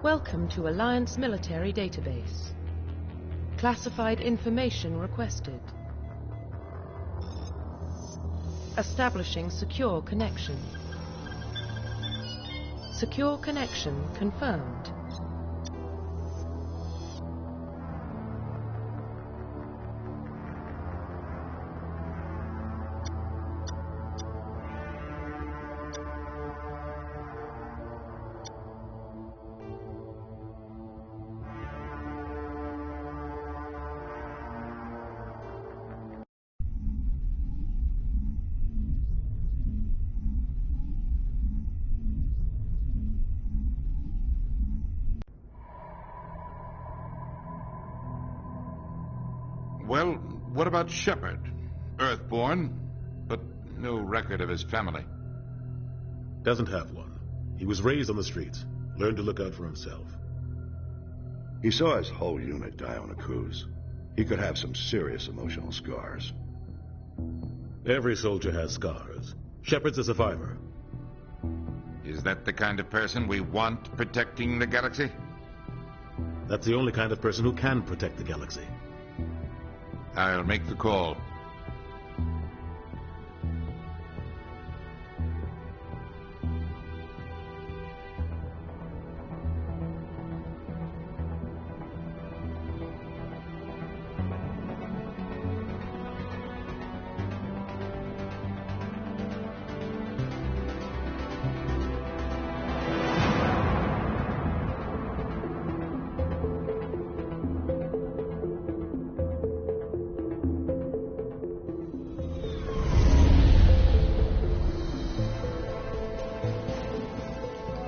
Welcome to Alliance Military Database. Classified information requested. Establishing secure connection. Secure connection confirmed. Well, what about Shepard? Earthborn, but no record of his family. Doesn't have one. He was raised on the streets. Learned to look out for himself. He saw his whole unit die on a cruise. He could have some serious emotional scars. Every soldier has scars. Shepard's a survivor. Is that the kind of person we want protecting the galaxy? That's the only kind of person who can protect the galaxy. I'll make the call.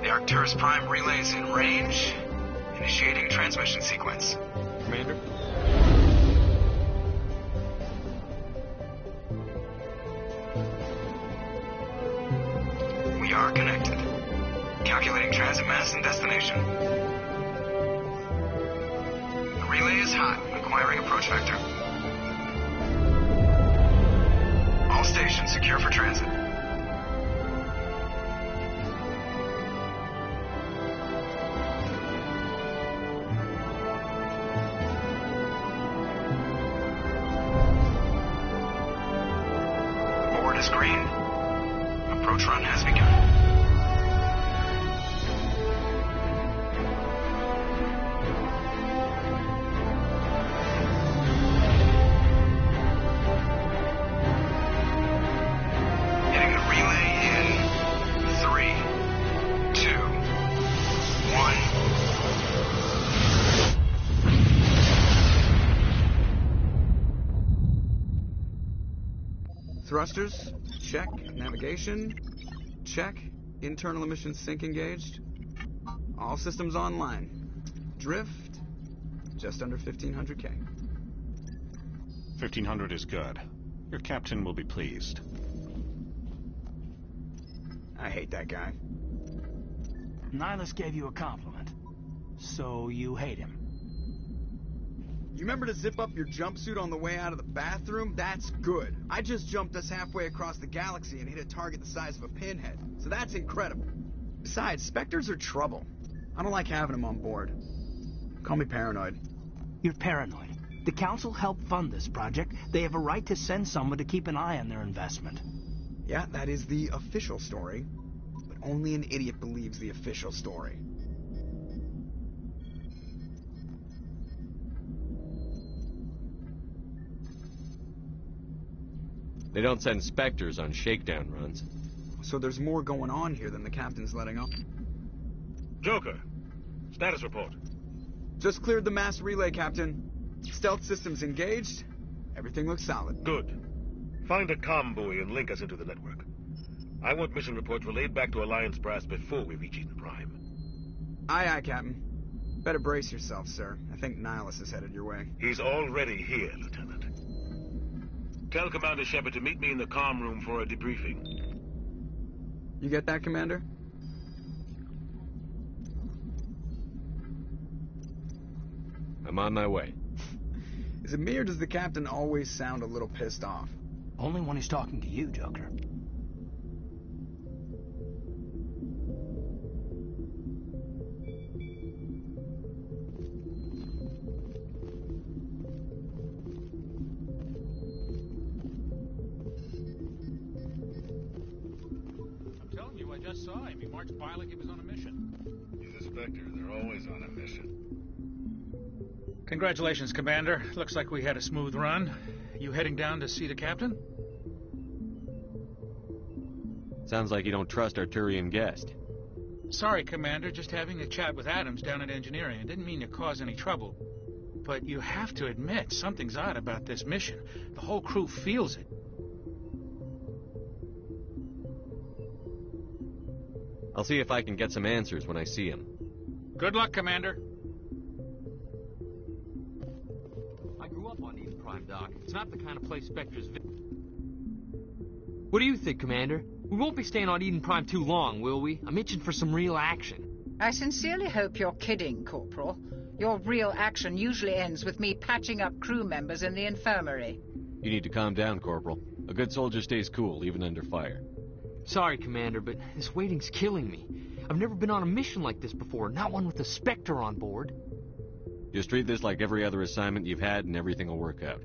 Arcturus Prime relays in range. Initiating transmission sequence. Commander? We are connected. Calculating transit mass and destination. The relay is hot. Acquiring approach vector. All stations secure for transit. Is green. Approach run has begun. Hitting the relay in 3, 2, 1. Thrusters, check. Navigation, check. Internal emissions sync engaged. All systems online. Drift, just under 1,500K. 1,500 is good. Your captain will be pleased. I hate that guy. Nihilus gave you a compliment. So you hate him. You remember to zip up your jumpsuit on the way out of the bathroom? That's good. I just jumped us halfway across the galaxy and hit a target the size of a pinhead. So that's incredible. Besides, Spectres are trouble. I don't like having them on board. Call me paranoid. You're paranoid. The Council helped fund this project. They have a right to send someone to keep an eye on their investment. Yeah, that is the official story. But only an idiot believes the official story. They don't send Spectres on shakedown runs. So there's more going on here than the captain's letting up. Joker, status report. Just cleared the mass relay, Captain. Stealth systems engaged. Everything looks solid. Good. Find a comm buoy and link us into the network. I want mission reports relayed back to Alliance Brass before we reach Eden Prime. Aye, aye, Captain. Better brace yourself, sir. I think Nihilus is headed your way. He's already here, Lieutenant. Tell Commander Shepard to meet me in the comm room for a debriefing. You get that, Commander? I'm on my way. Is it me or does the captain always sound a little pissed off? Only when he's talking to you, Joker. just saw him. He marched by like he was on a mission. He's a Spectre. They're always on a mission. Congratulations, Commander. Looks like we had a smooth run. You heading down to see the captain? Sounds like you don't trust our Turian guest. Sorry, Commander. Just having a chat with Adams down at engineering. I didn't mean to cause any trouble. But you have to admit, something's odd about this mission. The whole crew feels it. I'll see if I can get some answers when I see him. Good luck, Commander. I grew up on Eden Prime, Doc. It's not the kind of place Spectres visit. What do you think, Commander? We won't be staying on Eden Prime too long, will we? I'm itching for some real action. I sincerely hope you're kidding, Corporal. Your real action usually ends with me patching up crew members in the infirmary. You need to calm down, Corporal. A good soldier stays cool, even under fire. Sorry, Commander, but this waiting's killing me. I've never been on a mission like this before, not one with a Spectre on board. Just treat this like every other assignment you've had and everything will work out.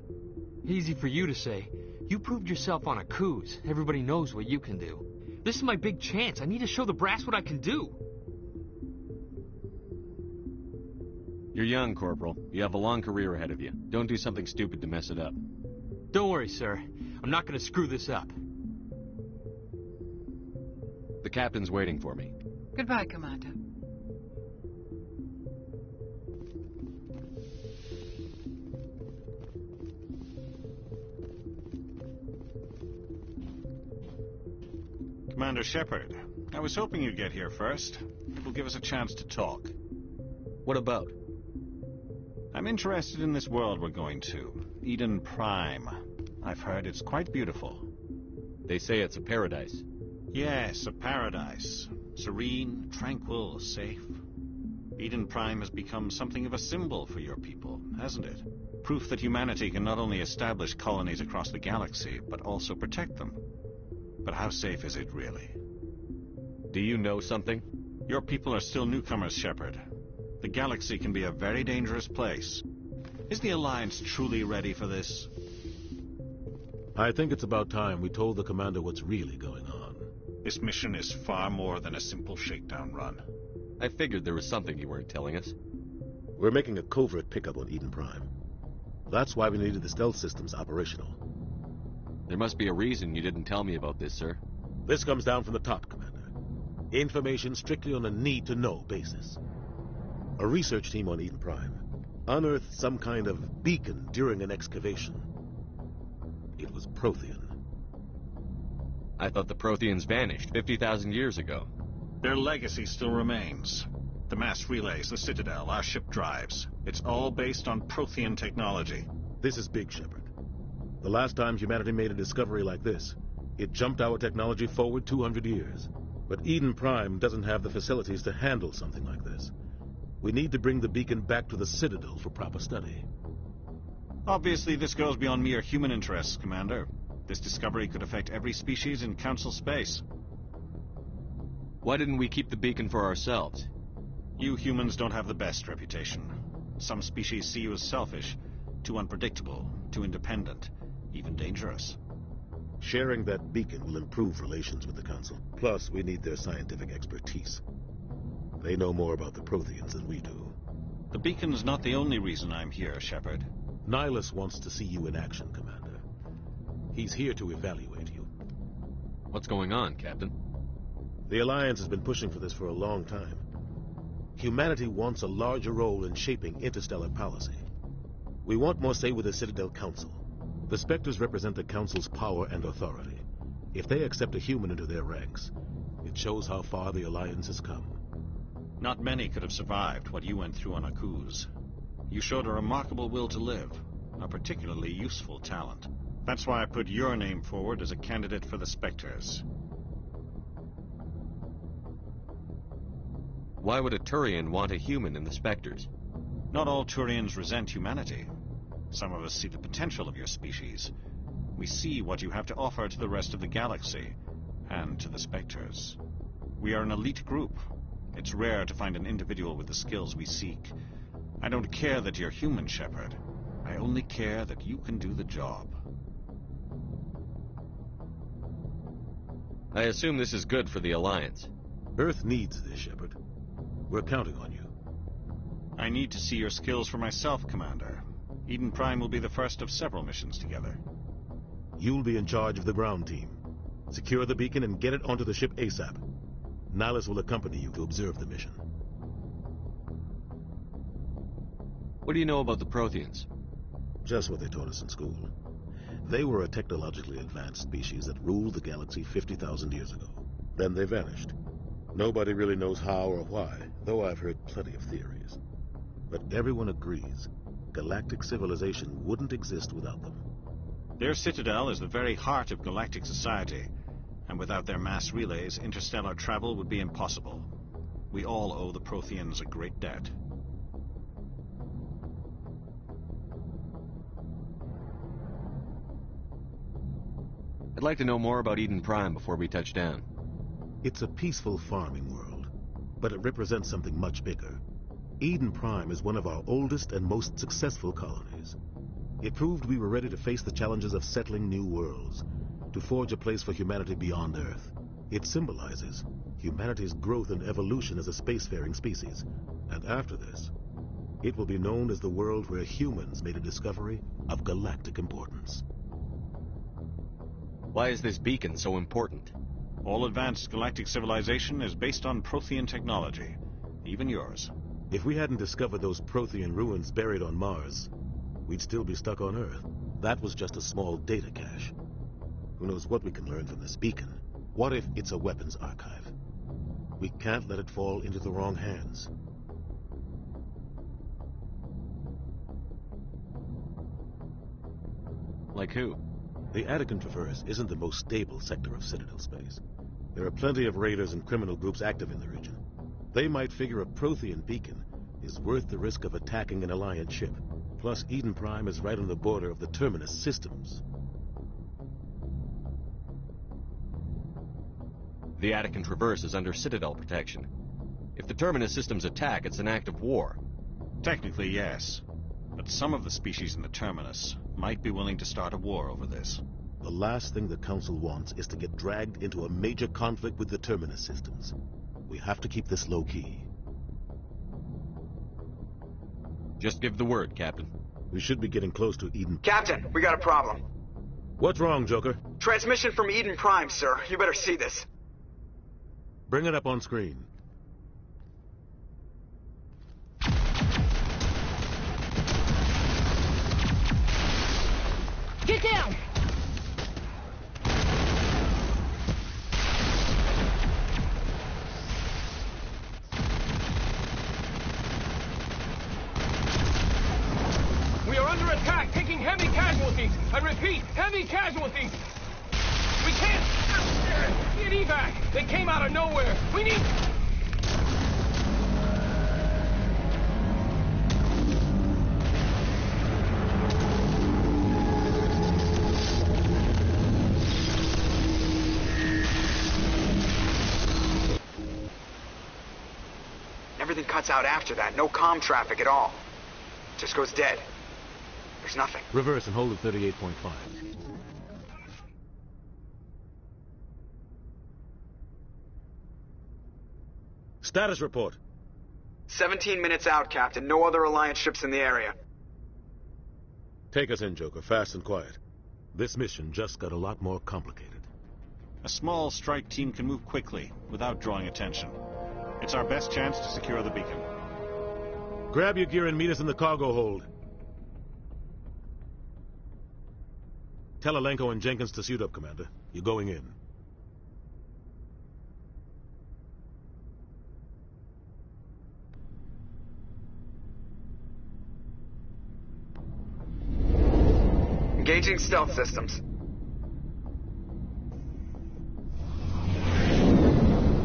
Easy for you to say. You proved yourself on a cruise. Everybody knows what you can do. This is my big chance. I need to show the brass what I can do. You're young, Corporal. You have a long career ahead of you. Don't do something stupid to mess it up. Don't worry, sir. I'm not going to screw this up. The captain's waiting for me. Goodbye, Commander. Commander Shepard, I was hoping you'd get here first. It will give us a chance to talk. What about? I'm interested in this world we're going to, Eden Prime. I've heard it's quite beautiful. They say it's a paradise. Yes, a paradise. Serene, tranquil, safe. Eden Prime has become something of a symbol for your people, hasn't it? Proof that humanity can not only establish colonies across the galaxy, but also protect them. But how safe is it, really? Do you know something? Your people are still newcomers, Shepard. The galaxy can be a very dangerous place. Is the Alliance truly ready for this? I think it's about time we told the Commander what's really going on. This mission is far more than a simple shakedown run. I figured there was something you weren't telling us. We're making a covert pickup on Eden Prime. That's why we needed the stealth systems operational. There must be a reason you didn't tell me about this, sir. This comes down from the top, Commander. Information strictly on a need-to-know basis. A research team on Eden Prime unearthed some kind of beacon during an excavation. It was Prothean. I thought the Protheans vanished 50,000 years ago. Their legacy still remains. The mass relays, the Citadel, our ship drives. It's all based on Prothean technology. This is big, Shepard. The last time humanity made a discovery like this, it jumped our technology forward 200 years. But Eden Prime doesn't have the facilities to handle something like this. We need to bring the beacon back to the Citadel for proper study. Obviously, this goes beyond mere human interests, Commander. This discovery could affect every species in Council space. Why didn't we keep the beacon for ourselves? You humans don't have the best reputation. Some species see you as selfish, too unpredictable, too independent, even dangerous. Sharing that beacon will improve relations with the Council. Plus, we need their scientific expertise. They know more about the Protheans than we do. The beacon's not the only reason I'm here, Shepard. Nihilus wants to see you in action, Commander. He's here to evaluate you. What's going on, Captain? The Alliance has been pushing for this for a long time. Humanity wants a larger role in shaping interstellar policy. We want more say with the Citadel Council. The Spectres represent the Council's power and authority. If they accept a human into their ranks, it shows how far the Alliance has come. Not many could have survived what you went through on Akuz. You showed a remarkable will to live, a particularly useful talent. That's why I put your name forward as a candidate for the Spectres. Why would a Turian want a human in the Spectres? Not all Turians resent humanity. Some of us see the potential of your species. We see what you have to offer to the rest of the galaxy, and to the Spectres. We are an elite group. It's rare to find an individual with the skills we seek. I don't care that you're human, Shepard. I only care that you can do the job. I assume this is good for the Alliance. Earth needs this, Shepard. We're counting on you. I need to see your skills for myself, Commander. Eden Prime will be the first of several missions together. You'll be in charge of the ground team. Secure the beacon and get it onto the ship ASAP. Nihilus will accompany you to observe the mission. What do you know about the Protheans? Just what they taught us in school. They were a technologically advanced species that ruled the galaxy 50,000 years ago. Then they vanished. Nobody really knows how or why, though I've heard plenty of theories. But everyone agrees, galactic civilization wouldn't exist without them. Their citadel is the very heart of galactic society, and without their mass relays, interstellar travel would be impossible. We all owe the Protheans a great debt. I'd like to know more about Eden Prime before we touch down. It's a peaceful farming world, but it represents something much bigger. Eden Prime is one of our oldest and most successful colonies. It proved we were ready to face the challenges of settling new worlds, to forge a place for humanity beyond Earth. It symbolizes humanity's growth and evolution as a spacefaring species. And after this, it will be known as the world where humans made a discovery of galactic importance. Why is this beacon so important? All advanced galactic civilization is based on Prothean technology, even yours. If we hadn't discovered those Prothean ruins buried on Mars, we'd still be stuck on Earth. That was just a small data cache. Who knows what we can learn from this beacon? What if it's a weapons archive? We can't let it fall into the wrong hands. Like who? The Attican Traverse isn't the most stable sector of Citadel space. There are plenty of raiders and criminal groups active in the region. They might figure a Prothean beacon is worth the risk of attacking an Alliance ship. Plus, Eden Prime is right on the border of the Terminus systems. The Attican Traverse is under Citadel protection. If the Terminus systems attack, it's an act of war. Technically, yes. But some of the species in the Terminus might be willing to start a war over this. The last thing the Council wants is to get dragged into a major conflict with the Terminus systems. We have to keep this low-key. Just give the word, Captain. We should be getting close to Eden. Captain, we got a problem. What's wrong, Joker? Transmission from Eden Prime, sir. You better see this. Bring it up on screen. Get down! We are under attack, taking heavy casualties. I repeat, heavy casualties. We can't get evac. They came out of nowhere. We need... Everything cuts out after that. No comm traffic at all. Just goes dead. There's nothing. Reverse and hold at 38.5. Status report. 17 minutes out, Captain. No other Alliance ships in the area. Take us in, Joker, fast and quiet. This mission just got a lot more complicated. A small strike team can move quickly, without drawing attention. It's our best chance to secure the beacon. Grab your gear and meet us in the cargo hold. Tell Alenko and Jenkins to suit up, Commander. You're going in. Engaging stealth systems.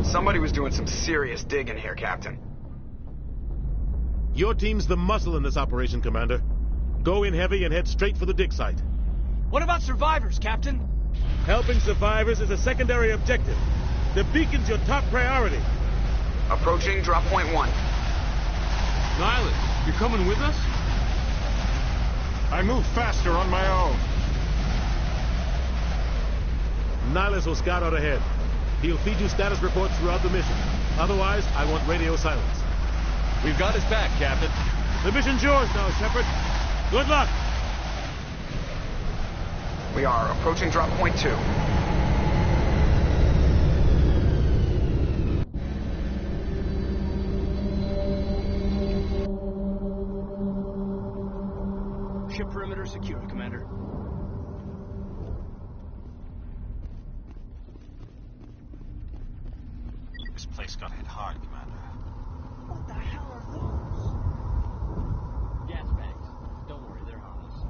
Somebody was doing some serious digging here, Captain. Your team's the muscle in this operation, Commander. Go in heavy and head straight for the dig site. What about survivors, Captain? Helping survivors is a secondary objective. The beacon's your top priority. Approaching drop point 1. Nihilus, you're coming with us? I move faster on my own. Nihilus will scout out ahead. He'll feed you status reports throughout the mission. Otherwise, I want radio silence. We've got his back, Captain. The mission's yours now, Shepard. Good luck. We are approaching drop point 2. Ship perimeter secure, Commander. This place got hit hard, Commander. What the hell are those? Gas bags. Don't worry, they're harmless.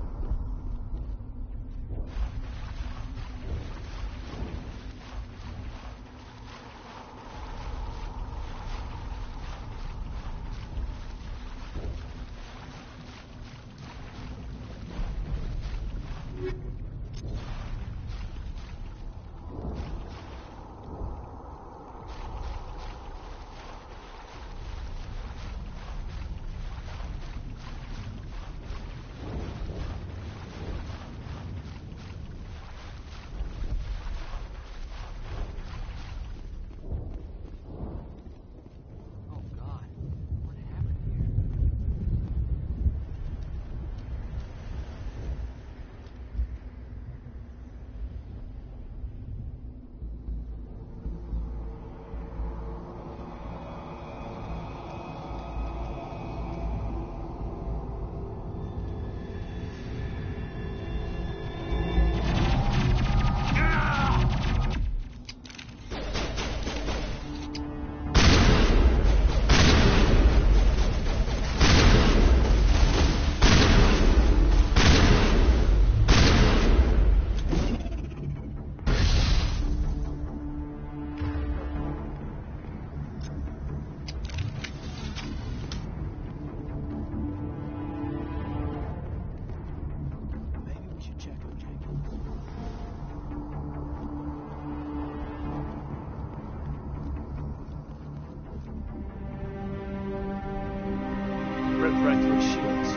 Right through his shields.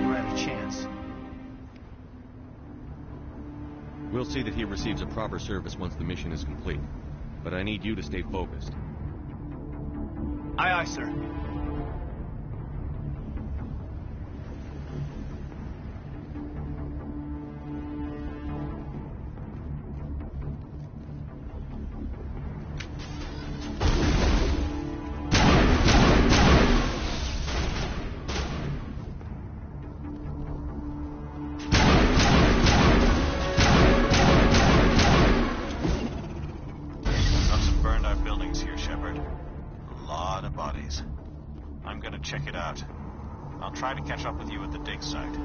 We're out of chance. We'll see that he receives a proper service once the mission is complete. But I need you to stay focused. Aye, aye, sir. Check it out. I'll try to catch up with you at the dig site.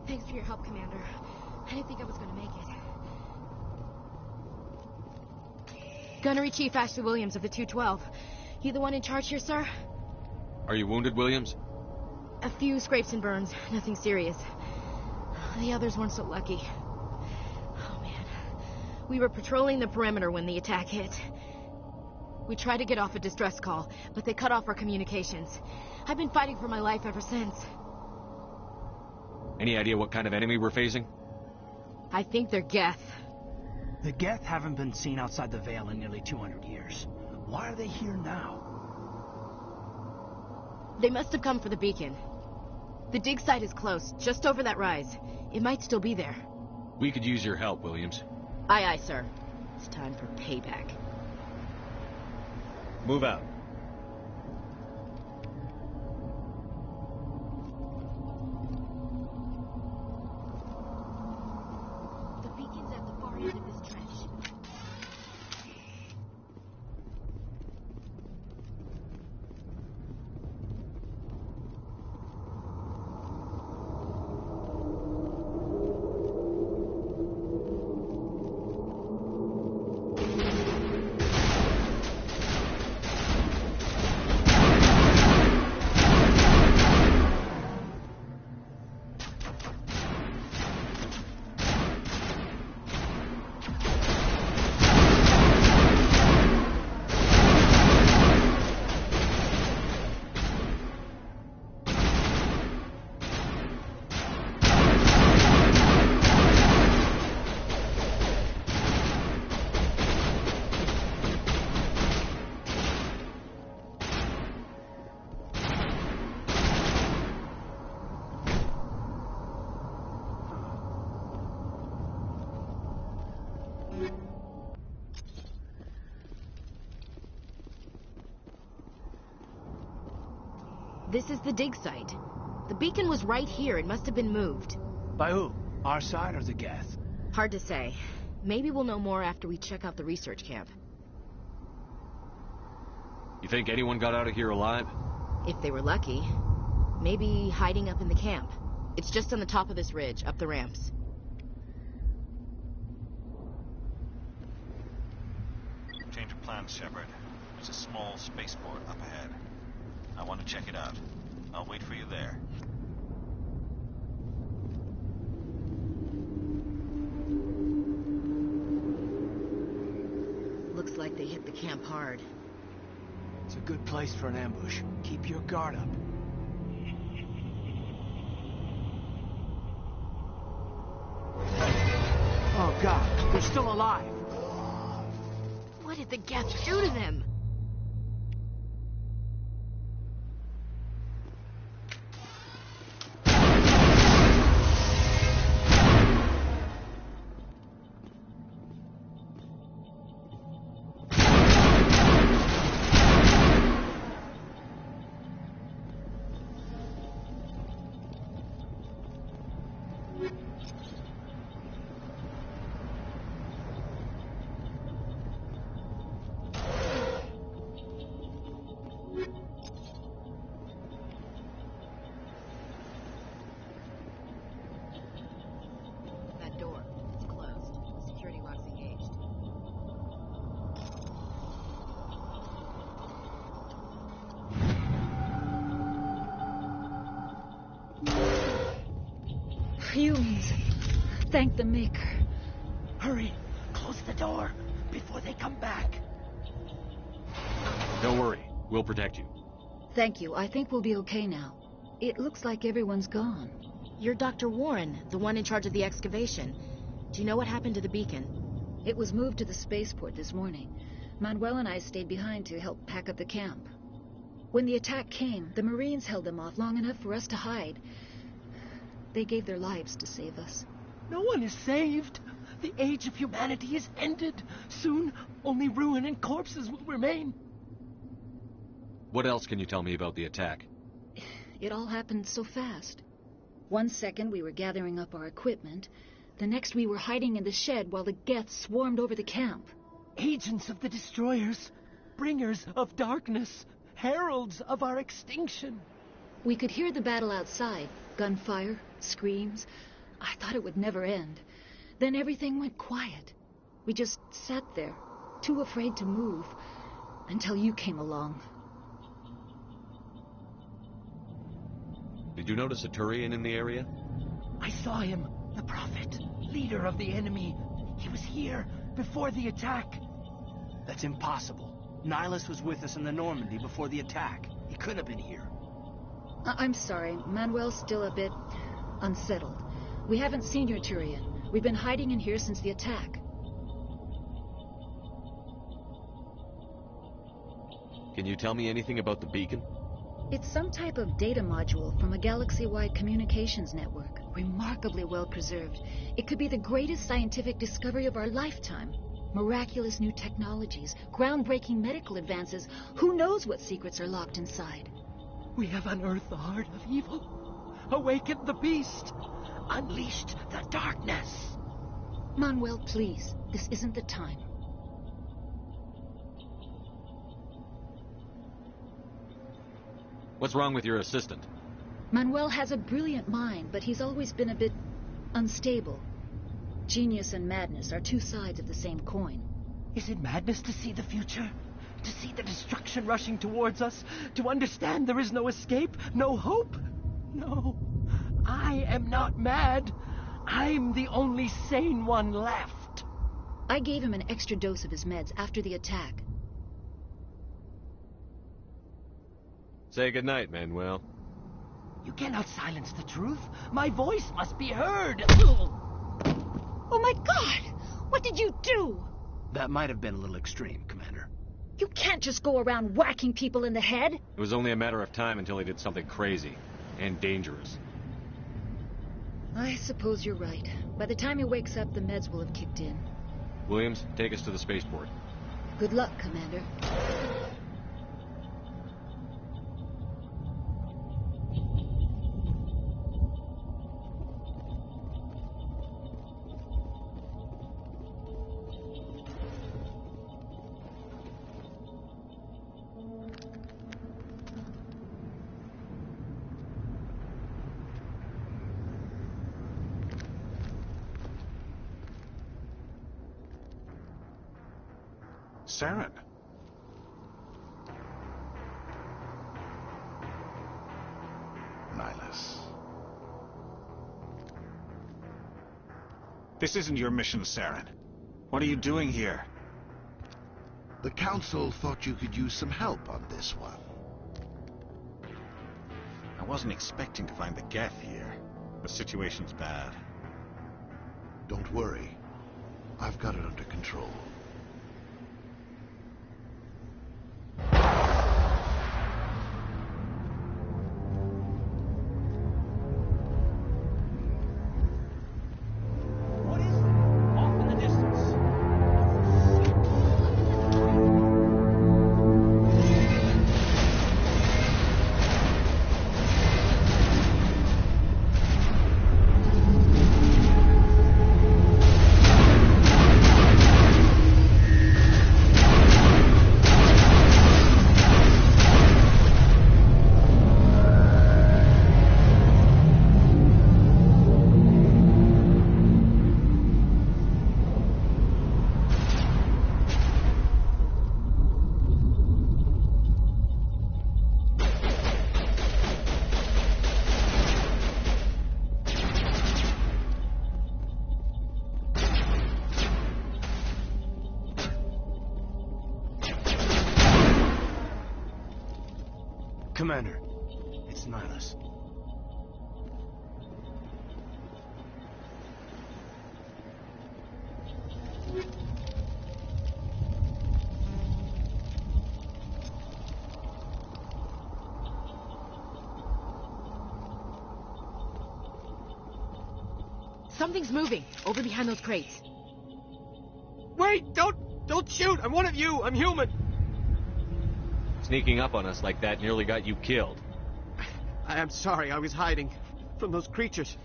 Thanks for your help, Commander. I didn't think I was going to make it. Gunnery Chief Ashley Williams of the 212. You the one in charge here, sir? Are you wounded, Williams? A few scrapes and burns. Nothing serious. The others weren't so lucky. Oh, man. We were patrolling the perimeter when the attack hit. We tried to get off a distress call, but they cut off our communications. I've been fighting for my life ever since. Any idea what kind of enemy we're facing? I think they're Geth. The Geth haven't been seen outside the Veil in nearly 200 years. Why are they here now? They must have come for the beacon. The dig site is close, just over that rise. It might still be there. We could use your help, Williams. Aye, aye, sir. It's time for payback. Move out. The beacon's at the far end of this trench. This is the dig site. The beacon was right here. It must have been moved. By who? Our side or the Geth? Hard to say. Maybe we'll know more after we check out the research camp. You think anyone got out of here alive? If they were lucky. Maybe hiding up in the camp. It's just on the top of this ridge, up the ramps. Change of plans, Shepard. There's a small spaceport up ahead. I want to check it out. I'll wait for you there. Looks like they hit the camp hard. It's a good place for an ambush. Keep your guard up. Oh, God. They're still alive. What did the Geth do to them? Fumes. Thank the Maker. Hurry. Close the door before they come back. Don't worry. We'll protect you. Thank you. I think we'll be okay now. It looks like everyone's gone. You're Dr. Warren, the one in charge of the excavation. Do you know what happened to the beacon? It was moved to the spaceport this morning. Manuel and I stayed behind to help pack up the camp. When the attack came, the Marines held them off long enough for us to hide. They gave their lives to save us. No one is saved. The age of humanity is ended. Soon, only ruin and corpses will remain. What else can you tell me about the attack? It all happened so fast. 1 second we were gathering up our equipment. The next we were hiding in the shed while the Geth swarmed over the camp. Agents of the destroyers. Bringers of darkness. Heralds of our extinction. We could hear the battle outside. Gunfire, screams. I thought it would never end. Then everything went quiet. We just sat there, too afraid to move, until you came along. Did you notice a Turian in the area? I saw him, the Prophet, leader of the enemy. He was here before the attack. That's impossible. Nihilus was with us in the Normandy before the attack. He couldn't have been here. I'm sorry. Manuel's still a bit unsettled. We haven't seen your Turian. We've been hiding in here since the attack. Can you tell me anything about the beacon? It's some type of data module from a galaxy-wide communications network. Remarkably well preserved. It could be the greatest scientific discovery of our lifetime. Miraculous new technologies, groundbreaking medical advances. Who knows what secrets are locked inside? We have unearthed the heart of evil, awakened the beast, unleashed the darkness. Manuel, please. This isn't the time. What's wrong with your assistant? Manuel has a brilliant mind, but he's always been a bit unstable. Genius and madness are two sides of the same coin. Is it madness to see the future? To see the destruction rushing towards us? To understand there is no escape? No hope? No. I am not mad. I'm the only sane one left. I gave him an extra dose of his meds after the attack. Say goodnight, Manuel. You cannot silence the truth. My voice must be heard. Oh my God! What did you do? That might have been a little extreme, Commander. You can't just go around whacking people in the head. It was only a matter of time until he did something crazy and dangerous. I suppose you're right. By the time he wakes up, the meds will have kicked in. Williams, take us to the spaceport. Good luck, Commander. Saren. Nihilus. This isn't your mission, Saren. What are you doing here? The Council thought you could use some help on this one. I wasn't expecting to find the Geth here. The situation's bad. Don't worry. I've got it under control. Commander, it's Nihilus. Something's moving over behind those crates. Wait! Don't shoot! I'm one of you! I'm human! Sneaking up on us like that nearly got you killed. I'm sorry, I was hiding from those creatures.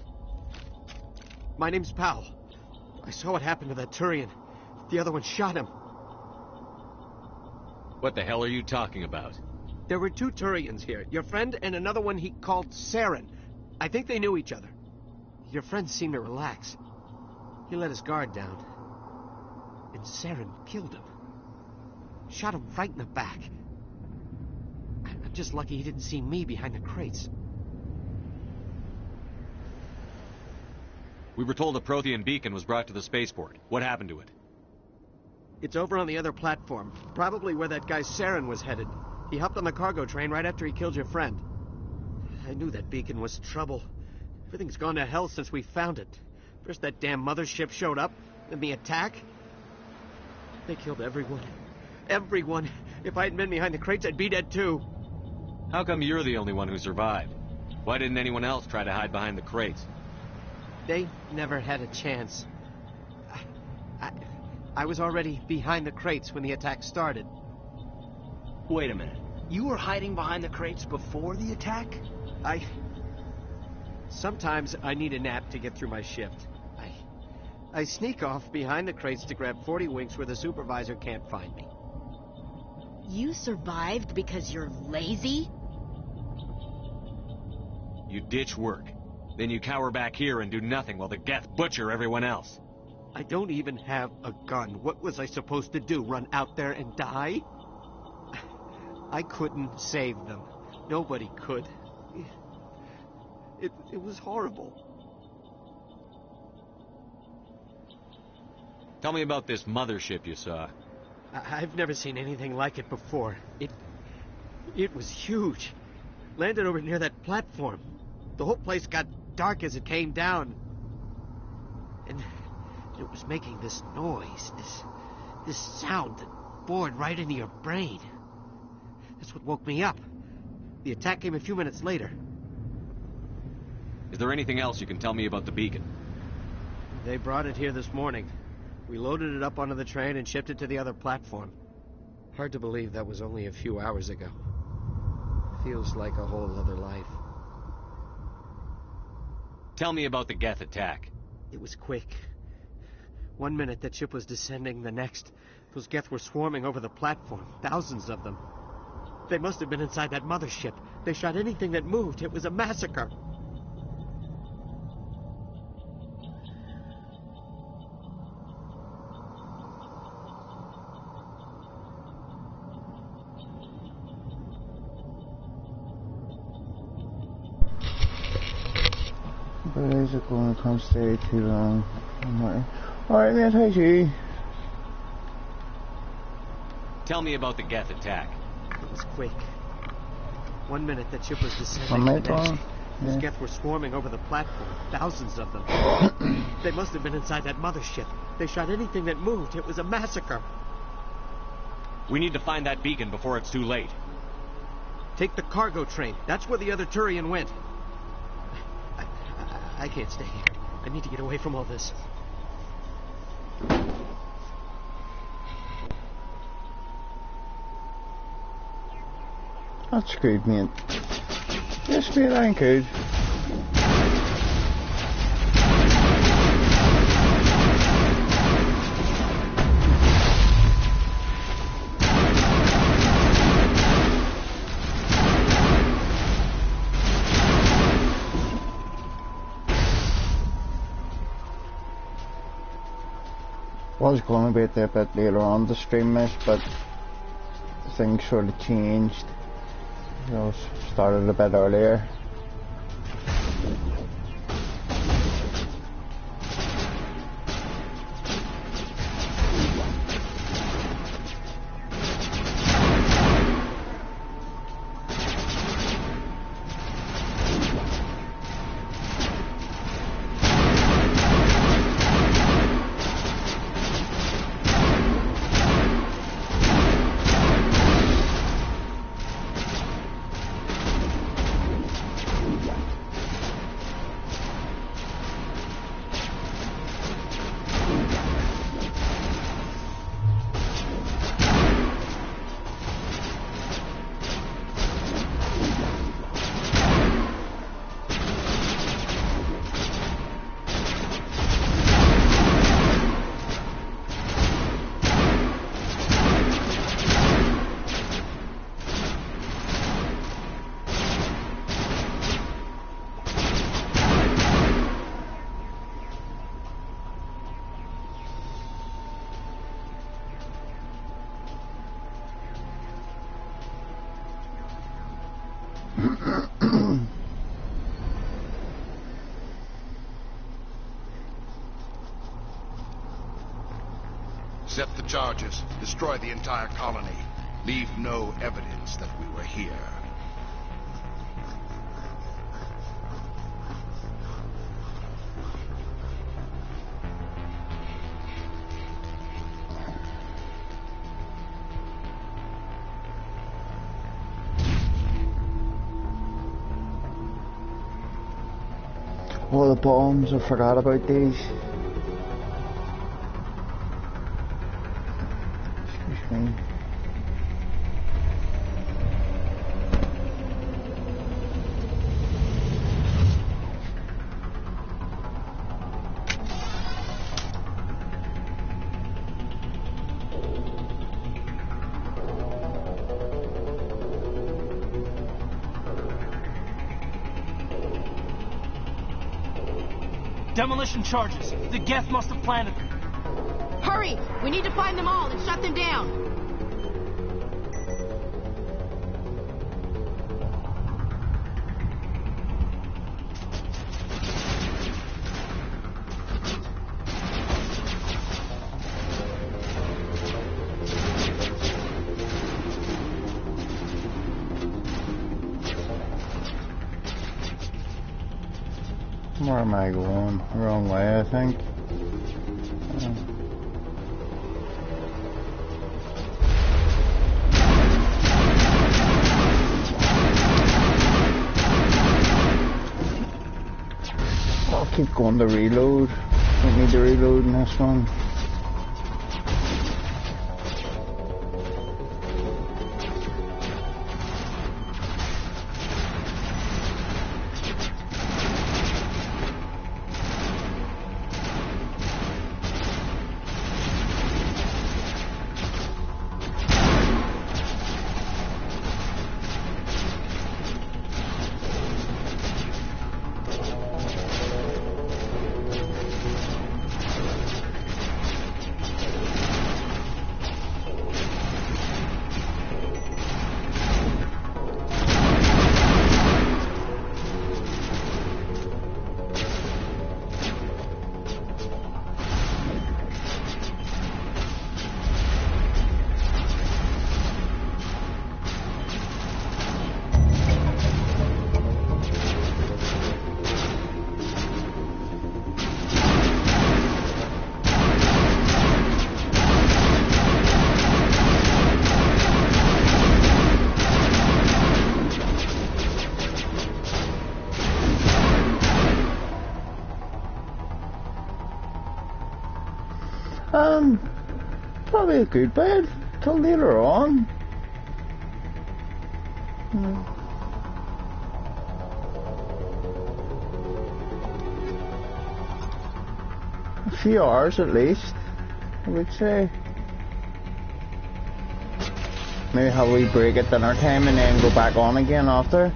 My name's Powell. I saw what happened to that Turian. The other one shot him. What the hell are you talking about? There were two Turians here. Your friend and another one he called Saren. I think they knew each other. Your friend seemed to relax. He let his guard down. And Saren killed him. Shot him right in the back. I'm just lucky he didn't see me behind the crates. We were told a Prothean beacon was brought to the spaceport. What happened to it? It's over on the other platform. Probably where that guy Saren was headed. He hopped on the cargo train right after he killed your friend. I knew that beacon was trouble. Everything's gone to hell since we found it. First that damn mothership showed up, then the attack. They killed everyone. Everyone. If I hadn't been behind the crates, I'd be dead too. How come you're the only one who survived? Why didn't anyone else try to hide behind the crates? They never had a chance. I was already behind the crates when the attack started. Wait a minute. You were hiding behind the crates before the attack? Sometimes I need a nap to get through my shift. I sneak off behind the crates to grab 40 winks where the supervisor can't find me. You survived because you're lazy? You ditch work. Then you cower back here and do nothing while the Geth butcher everyone else. I don't even have a gun. What was I supposed to do? Run out there and die? I couldn't save them. Nobody could. It was horrible. Tell me about this mothership you saw. I've never seen anything like it before. It was huge. Landed over near that platform. The whole place got dark as it came down. And it was making this noise, this sound that bored right into your brain. That's what woke me up. The attack came a few minutes later. Is there anything else you can tell me about the beacon? They brought it here this morning. We loaded it up onto the train and shipped it to the other platform. Hard to believe that was only a few hours ago. Feels like a whole other life. Tell me about the Geth attack. It was quick. 1 minute that ship was descending, the next, those Geth were swarming over the platform. Thousands of them. They must have been inside that mothership. They shot anything that moved. It was a massacre. But is going to come stay too long? Alright, man, thank you. Tell me about the Geth attack. It was quick. 1 minute that ship was descending. The next, those Geth were swarming over the platform. Thousands of them. They must have been inside that mothership. They shot anything that moved. It was a massacre. We need to find that beacon before it's too late. Take the cargo train. That's where the other Turian went. I can't stay here. I need to get away from all this. That's good, mate. Yes, mate, I'm good. Was going to be there a bit later on to stream this, but things sort of changed. You know, started a bit earlier. Accept the charges. Destroy the entire colony. Leave no evidence that we were here. Oh, the bombs, I forgot about these. Excuse me. Demolition charges. The Geth must have planted them. Hurry! We need to find them all and shut them down. Where am I going? Wrong way, I think. I'll keep going to reload. Don't need to reload in this one. Probably a good bed till later on. A few hours at least, I would say. Maybe have we break at dinner time and then go back on again after.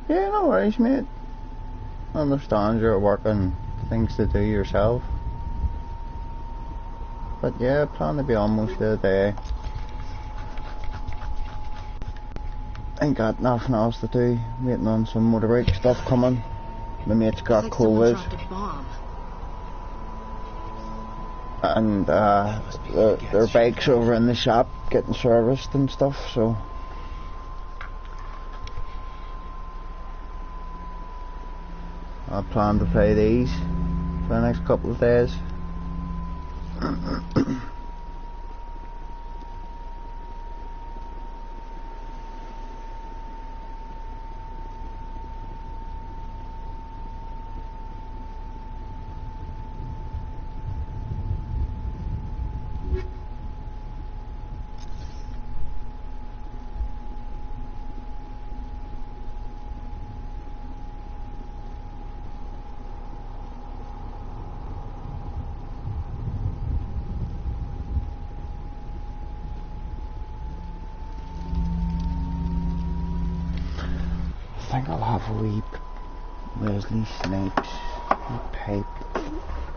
Yeah, no worries, mate. I understand you're working things to do yourself. But yeah, I plan to be on most of the day. Ain't got nothing else to do. Waiting on some motorbike stuff coming. My mate's got Looks like COVID. someone dropped a bomb. And their bike's over in the shop getting serviced and stuff, so... I plan to play these for the next couple of days. I think I'll have a wee Wesley Snipes pipe.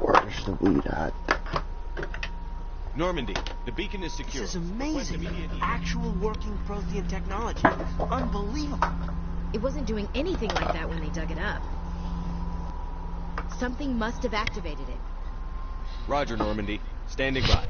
Where's the weed at? Normandy, the beacon is secure. This is amazing. Actual working Prothean technology. Unbelievable. It wasn't doing anything like that when they dug it up. Something must have activated it. Roger, Normandy. Standing by.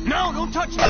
No, don't touch me!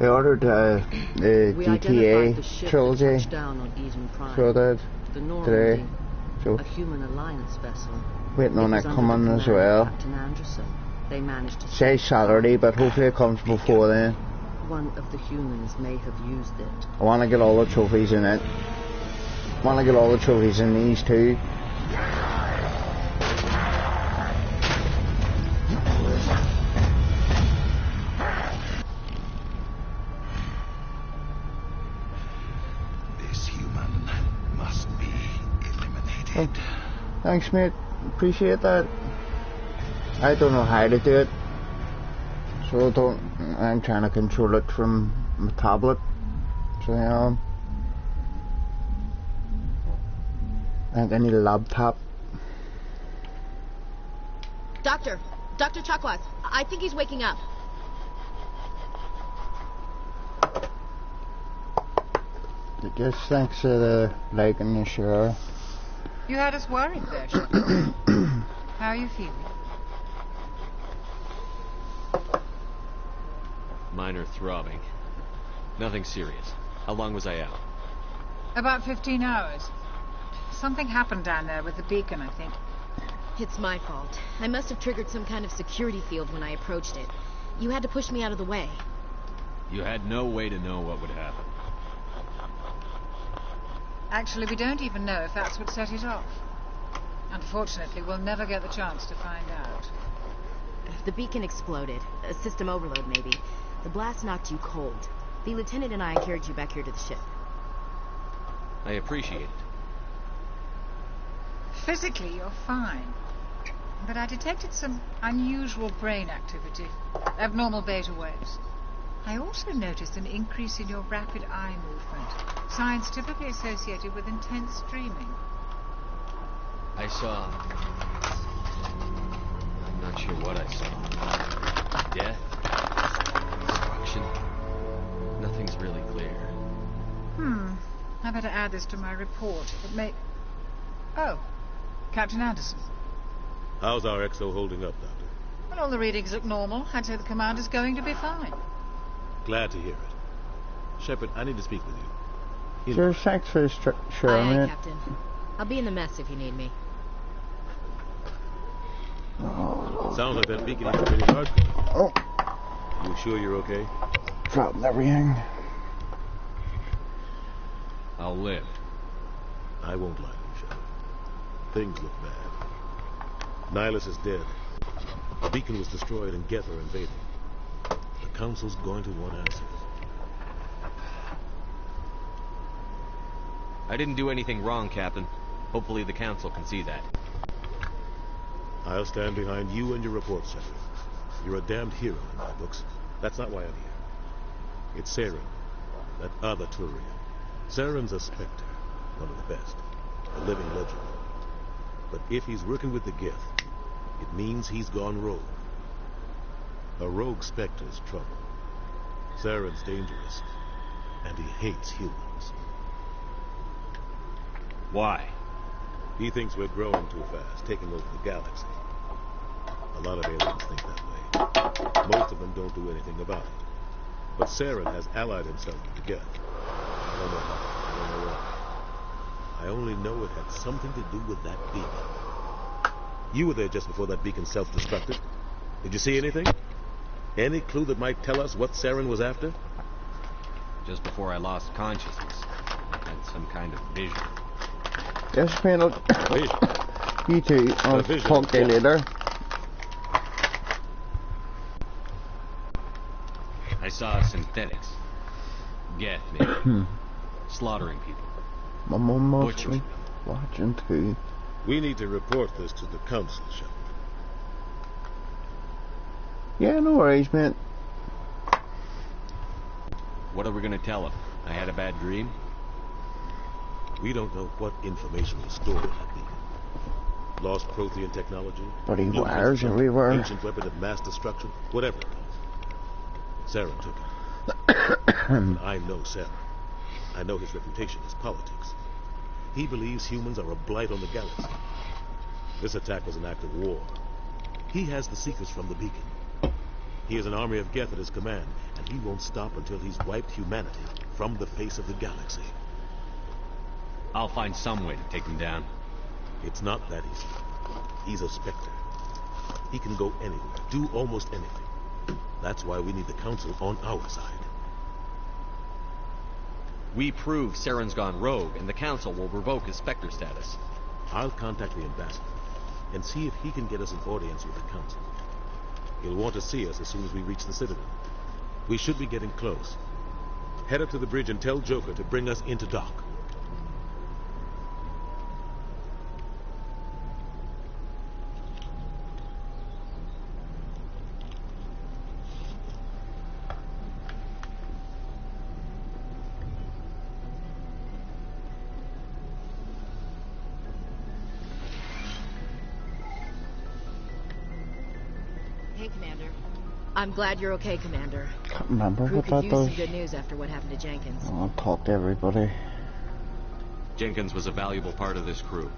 I ordered the GTA trilogy for that today, so waiting on that coming as well. Say Saturday, but hopefully it comes before then. One of the humans may have used it. I want to get all the trophies in it. I want to get all the trophies in these too. Oh, thanks, mate. Appreciate that. I don't know how to do it, so I'm trying to control it from my tablet. So I think I need a laptop. Dr. Chakwas, I think he's waking up. Just thanks for the like and the share. You had us worried there, Shepard. How are you feeling? Minor throbbing. Nothing serious. How long was I out? About 15 hours. Something happened down there with the beacon, I think. It's my fault. I must have triggered some kind of security field when I approached it. You had to push me out of the way. You had no way to know what would happen. Actually, we don't even know if that's what set it off. Unfortunately, we'll never get the chance to find out. If the beacon exploded, a system overload maybe, the blast knocked you cold. The lieutenant and I carried you back here to the ship. I appreciate it. Physically, you're fine. But I detected some unusual brain activity, abnormal beta waves. I also noticed an increase in your rapid eye movement, signs typically associated with intense dreaming. I saw... I'm not sure what I saw. Death? Destruction? Nothing's really clear. I better add this to my report. It may... Oh, Captain Anderson. How's our XO holding up, Doctor? Well, all the readings look normal. I'd say the commander's going to be fine. Glad to hear it. Shepard, I need to speak with you. Sure, thanks for sharing Aye, it. Captain. I'll be in the mess if you need me. Sounds like that beacon is pretty hard. Oh. You sure you're okay? Dropping everything. I'll live. I won't lie to you, Shepard. Things look bad. Nihilus is dead. The beacon was destroyed and Geth are invading. The Council's going to want answers. I didn't do anything wrong, Captain. Hopefully the Council can see that. I'll stand behind you and your report, Shepard. You're a damned hero in my books. That's not why I'm here. It's Saren, that other Turian. Saren's a Spectre, one of the best, a living legend. But if he's working with the Geth, it means he's gone rogue. A rogue Spectre's trouble. Saren's dangerous, and he hates humans. Why? He thinks we're growing too fast, taking over the galaxy. A lot of aliens think that way. Most of them don't do anything about it. But Saren has allied himself with the Geth. I don't know how, I don't know why. I only know it had something to do with that beacon. You were there just before that beacon self-destructed. Did you see anything? Any clue that might tell us what Saren was after? Just before I lost consciousness, I had some kind of vision. Yes, man. You two, I'll talk to you later. I saw synthetics. Geth, maybe. Slaughtering people. My mum must be watching too. We need to report this to the Council, Shepard. Yeah, no worries, man. What are we gonna tell him? I had a bad dream? We don't know what information was stored in that beacon. Lost Prothean technology? Bloody wires everywhere. Ancient weapon of mass destruction? Whatever it was. Saren took it. And I know Saren. I know his reputation is politics. He believes humans are a blight on the galaxy. This attack was an act of war. He has the secrets from the beacon. He has an army of Geth at his command, and he won't stop until he's wiped humanity from the face of the galaxy. I'll find some way to take him down. It's not that easy. He's a Spectre. He can go anywhere, do almost anything. That's why we need the Council on our side. We prove Saren's gone rogue, and the Council will revoke his Spectre status. I'll contact the ambassador and see if he can get us an audience with the Council. He'll want to see us as soon as we reach the Citadel. We should be getting close. Head up to the bridge and tell Joker to bring us into dock. Hey, Commander. I'm glad you're okay, Commander. Can't remember Crew what could that use does. some good news after what happened to Jenkins. I'll talk to everybody. Jenkins was a valuable part of this crew.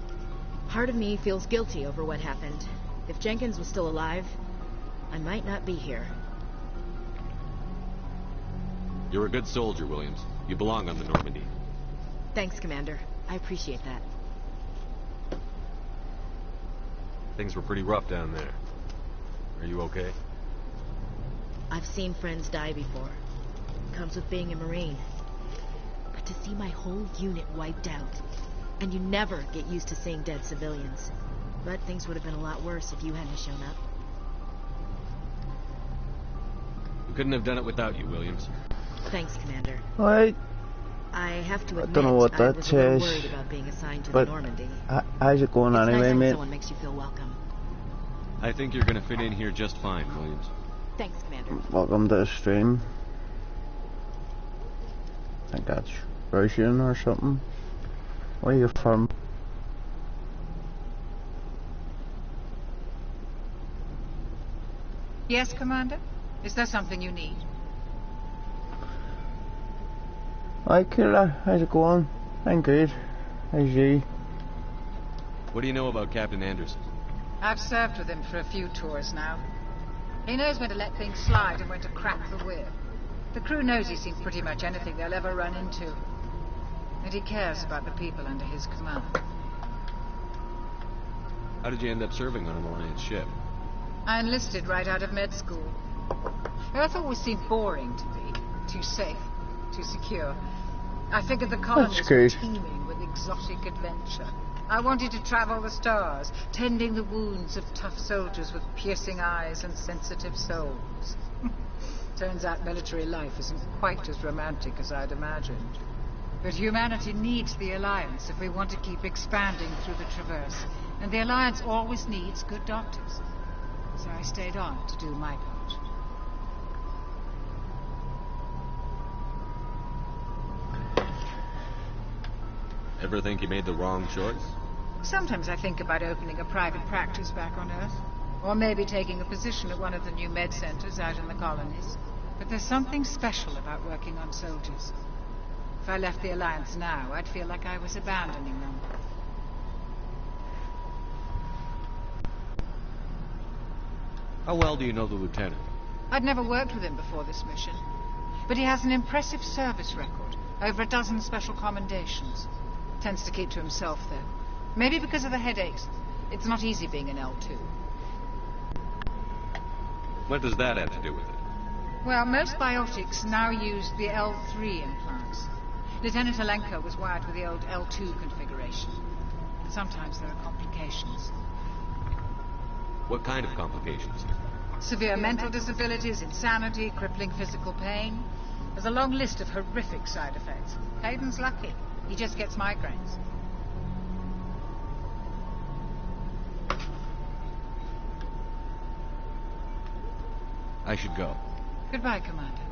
Part of me feels guilty over what happened. If Jenkins was still alive, I might not be here. You're a good soldier, Williams. You belong on the Normandy. Thanks, Commander. I appreciate that. Things were pretty rough down there. Are you okay? I've seen friends die before. Comes with being a Marine. But to see my whole unit wiped out, and you never get used to seeing dead civilians. But things would have been a lot worse if you hadn't shown up. We couldn't have done it without you, Williams. Thanks, Commander. Right. I have to admit, I don't know what I that was a little says. worried about being assigned to But the Normandy. how's it going It's anyway, nice when mate? someone makes you feel welcome. I think you're gonna fit in here just fine, Williams. Thanks, Commander. Welcome to the stream. I think that's Russian or something. Where are you from? Yes, Commander? Is there something you need? Hi, Killer. How's it going? I'm good. How's you? What do you know about Captain Anderson? I've served with him for a few tours now. He knows when to let things slide and when to crack the whip. The crew knows he's seen pretty much anything they'll ever run into. And he cares about the people under his command. How did you end up serving on an Alliance ship? I enlisted right out of med school. Earth always seemed boring to me. Too safe, too secure. I figured the colonies were good. teeming with exotic adventure. I wanted to travel the stars, tending the wounds of tough soldiers with piercing eyes and sensitive souls. Turns out military life isn't quite as romantic as I'd imagined. But humanity needs the Alliance if we want to keep expanding through the Traverse. And the Alliance always needs good doctors. So I stayed on to do my part. Ever think you made the wrong choice? Sometimes I think about opening a private practice back on Earth. Or maybe taking a position at one of the new med centers out in the colonies. But there's something special about working on soldiers. If I left the Alliance now, I'd feel like I was abandoning them. How well do you know the lieutenant? I'd never worked with him before this mission. But he has an impressive service record. Over a dozen special commendations. Tends to keep to himself, though. Maybe because of the headaches. It's not easy being an L2. What does that have to do with it? Well, most biotics now use the L3 implants. Lieutenant Alenko was wired with the old L2 configuration. But sometimes there are complications. What kind of complications? Severe mental disabilities, insanity, crippling physical pain. There's a long list of horrific side effects. Hayden's lucky. He just gets migraines. I should go. Goodbye, Commander.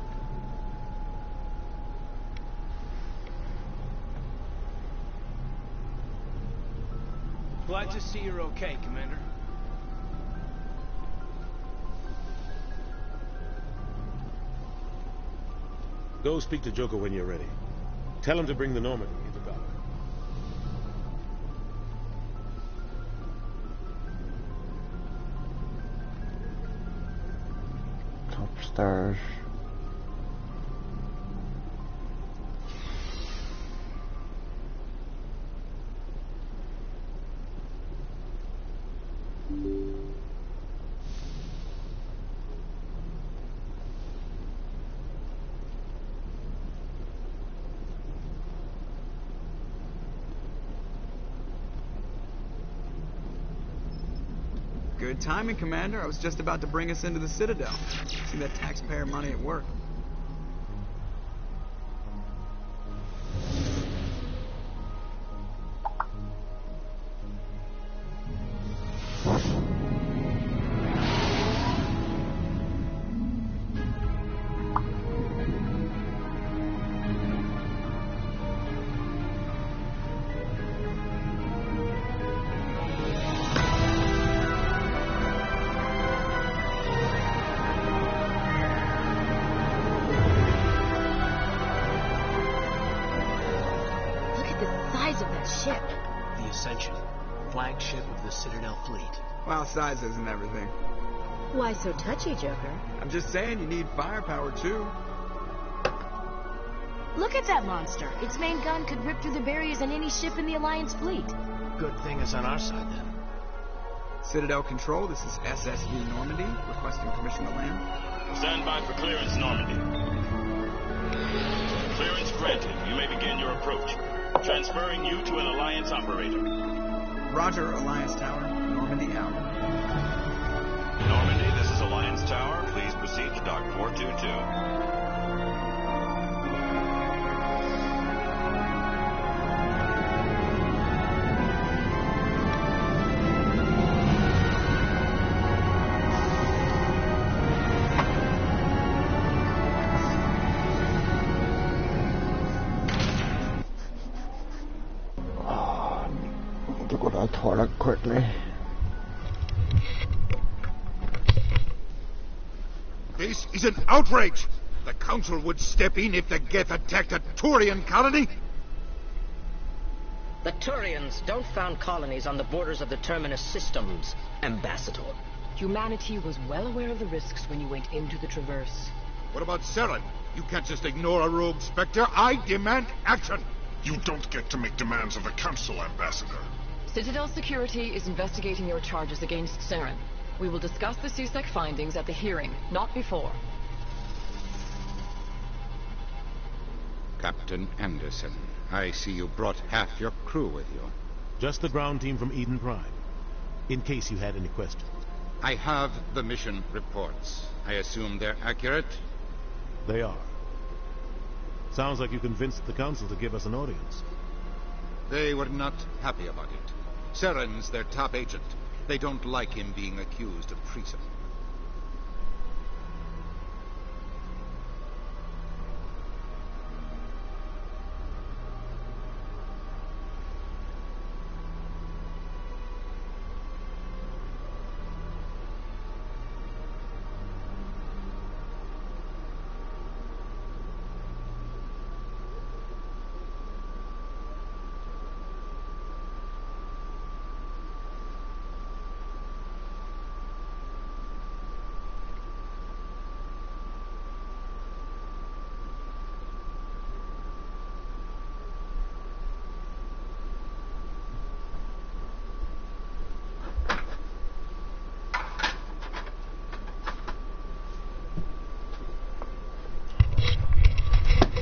Glad to see you're okay, Commander. Go speak to Joker when you're ready. Tell him to bring the Normandy into dock. Upstairs. Good timing, Commander. I was just about to bring us into the Citadel. See that taxpayer money at work. Flagship of the Citadel fleet. Well, size isn't everything. Why so touchy, Joker? I'm just saying you need firepower, too. Look at that monster. Its main gun could rip through the barriers in any ship in the Alliance fleet. Good thing it's on our side, then. Citadel Control, this is SSV Normandy, requesting permission to land. Stand by for clearance, Normandy. Clearance granted. You may begin your approach. Transferring you to an Alliance operator. Roger, Alliance Tower. Normandy out. Normandy, this is Alliance Tower. Please proceed to Dock 422. Toilet quickly. This is an outrage! The Council would step in if the Geth attacked a Turian colony? The Turians don't found colonies on the borders of the Terminus systems, Ambassador. Humanity was well aware of the risks when you went into the Traverse. What about Saren? You can't just ignore a rogue Spectre. I demand action! You don't get to make demands of the Council, Ambassador. Citadel Security is investigating your charges against Saren. We will discuss the CSEC findings at the hearing, not before. Captain Anderson, I see you brought half your crew with you. Just the ground team from Eden Prime, in case you had any questions. I have the mission reports. I assume they're accurate? They are. Sounds like you convinced the Council to give us an audience. They were not happy about it. Saren's their top agent. They don't like him being accused of treason.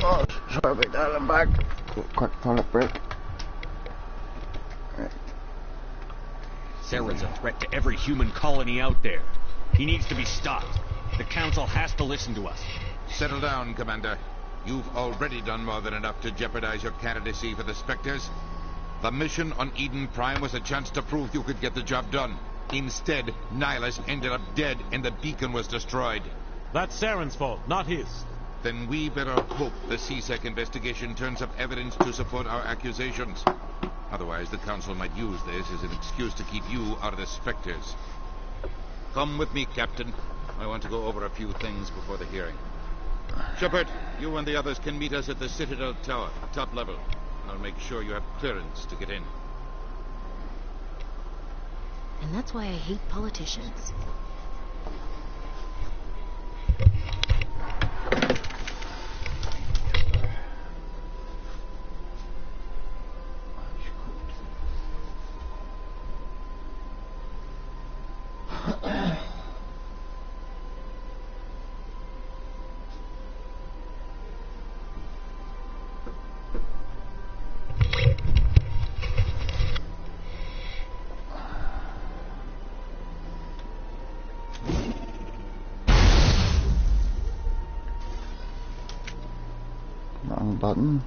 Oh, sorry about that, I'm back. Quick toilet break. Right. Saren's a threat to every human colony out there. He needs to be stopped. The Council has to listen to us. Settle down, Commander. You've already done more than enough to jeopardize your candidacy for the Spectres. The mission on Eden Prime was a chance to prove you could get the job done. Instead, Nihilus ended up dead and the beacon was destroyed. That's Saren's fault, not his. Then we better hope the CSEC investigation turns up evidence to support our accusations. Otherwise, the Council might use this as an excuse to keep you out of the Spectres. Come with me, Captain. I want to go over a few things before the hearing. Shepard, you and the others can meet us at the Citadel Tower, top level. I'll make sure you have clearance to get in. And that's why I hate politicians. Wrong button.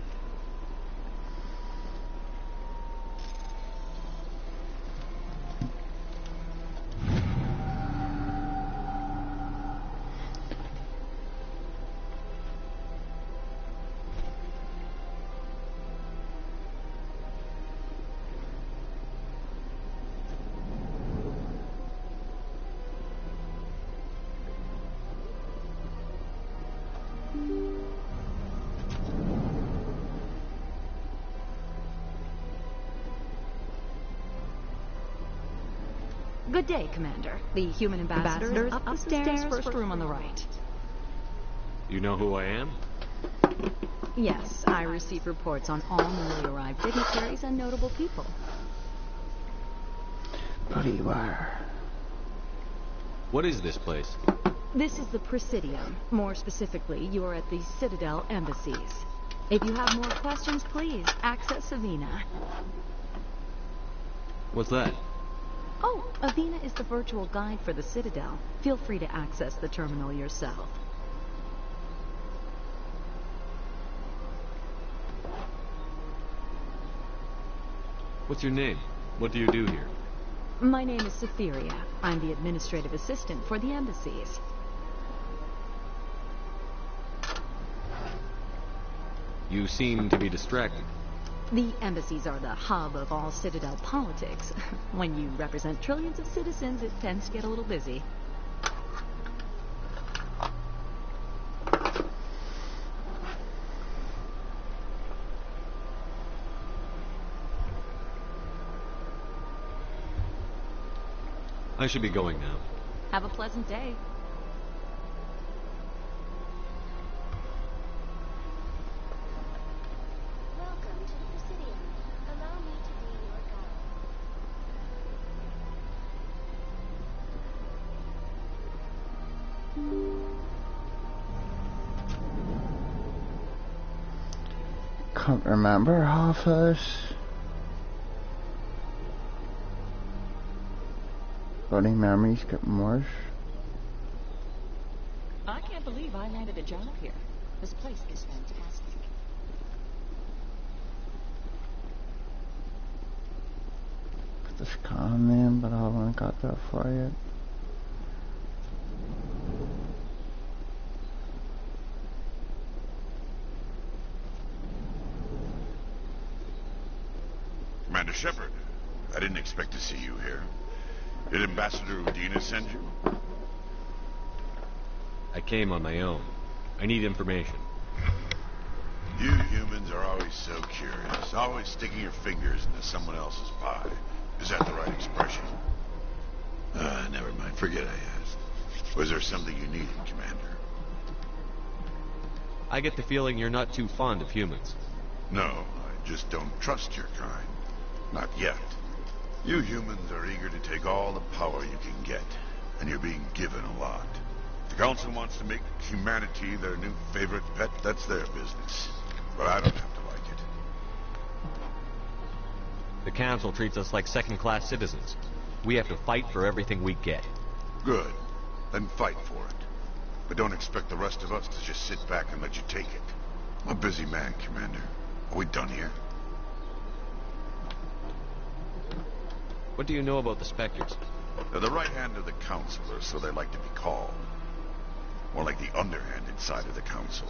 Good day, Commander. The human ambassador is up the stairs, first room on the right. You know who I am? Yes, I receive reports on all newly arrived dignitaries and notable people. Beware. What is this place? This is the Presidium. More specifically, you are at the Citadel embassies. If you have more questions, please access Avena. What's that? Oh, Avena is the virtual guide for the Citadel. Feel free to access the terminal yourself. What's your name? What do you do here? My name is Cytheria. I'm the administrative assistant for the embassies. You seem to be distracted. The embassies are the hub of all Citadel politics. When you represent trillions of citizens, it tends to get a little busy. I should be going now. Have a pleasant day. Can't remember half of this. Bloody memories getting worse. I can't believe I landed a job here. This place is fantastic. Got this con in, but I haven't got that far yet. Commander Shepard, I didn't expect to see you here. Did Ambassador Udina send you? I came on my own. I need information. You humans are always so curious, always sticking your fingers into someone else's pie. Is that the right expression? Never mind. Forget I asked. Was there something you needed, Commander? I get the feeling you're not too fond of humans. No, I just don't trust your kind. Not yet. You humans are eager to take all the power you can get, and you're being given a lot. If the Council wants to make humanity their new favorite pet, that's their business. But I don't have to like it. The Council treats us like second-class citizens. We have to fight for everything we get. Good. Then fight for it. But don't expect the rest of us to just sit back and let you take it. I'm a busy man, Commander. Are we done here? What do you know about the Spectres? They're the right hand of the Council, or so they like to be called. More like the underhanded side of the Council.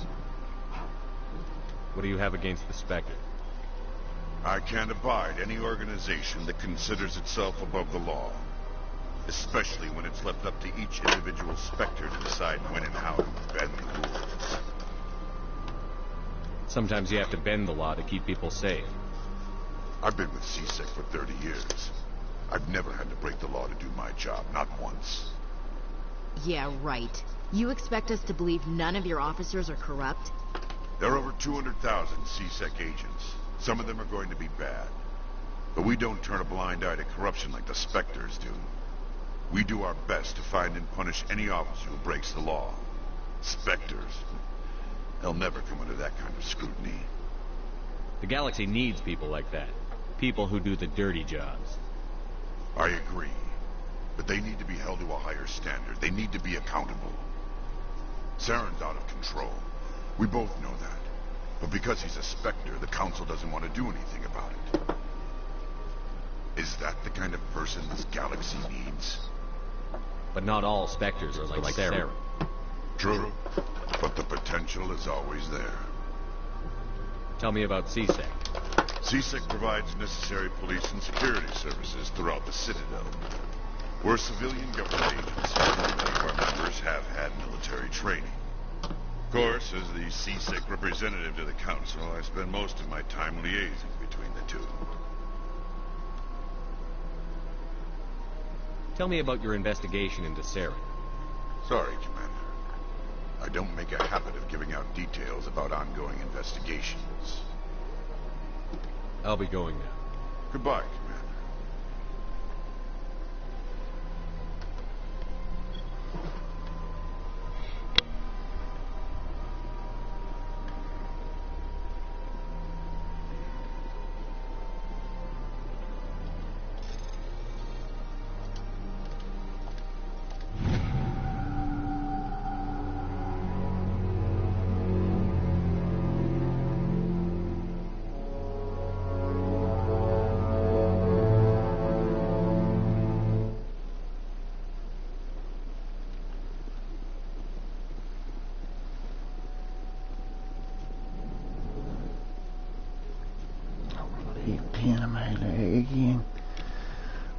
What do you have against the Spectre? I can't abide any organization that considers itself above the law. Especially when it's left up to each individual Spectre to decide when and how to bend the rules. Sometimes you have to bend the law to keep people safe. I've been with CSEC for 30 years. I've never had to break the law to do my job, not once. Yeah, right. You expect us to believe none of your officers are corrupt? There are over 200,000 CSEC agents. Some of them are going to be bad. But we don't turn a blind eye to corruption like the Spectres do. We do our best to find and punish any officer who breaks the law. Spectres. They'll never come under that kind of scrutiny. The galaxy needs people like that. People who do the dirty jobs. I agree. But they need to be held to a higher standard. They need to be accountable. Saren's out of control. We both know that. But because he's a Spectre, the Council doesn't want to do anything about it. Is that the kind of person this galaxy needs? But not all Spectres are like Saren. True. But the potential is always there. Tell me about CSEC. CSEC provides necessary police and security services throughout the Citadel. We're civilian government agencies. Many of our members have had military training. Of course, as the CSEC representative to the Council, I spend most of my time liaising between the two. Tell me about your investigation into Saren. Sorry, Commander. I don't make a habit of giving out details about ongoing investigations. I'll be going now. Goodbye, Commander. Pain in my leg again.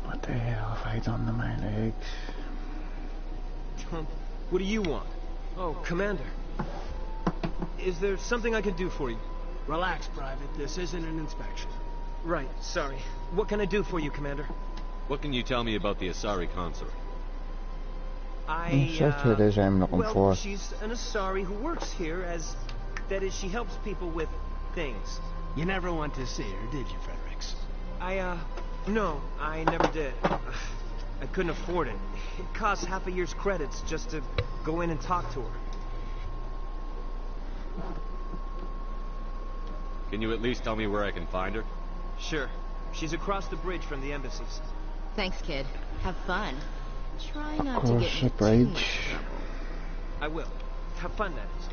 What the hell have I done to my legs? Tom, what do you want? Oh, Commander. Is there something I can do for you? Relax, Private. This isn't an inspection. Right, sorry. What can I do for you, Commander? What can you tell me about the Asari consort? That's what it is I'm looking for. She's an Asari who works here as... That is, she helps people with things. You never went to see her, did you, Fredericks? No, I never did. I couldn't afford it. It costs half a year's credits just to go in and talk to her. Can you at least tell me where I can find her? Sure. She's across the bridge from the embassies. Thanks, kid. Have fun. Try not to get into too bridge. much trouble. I will. Have fun, that is.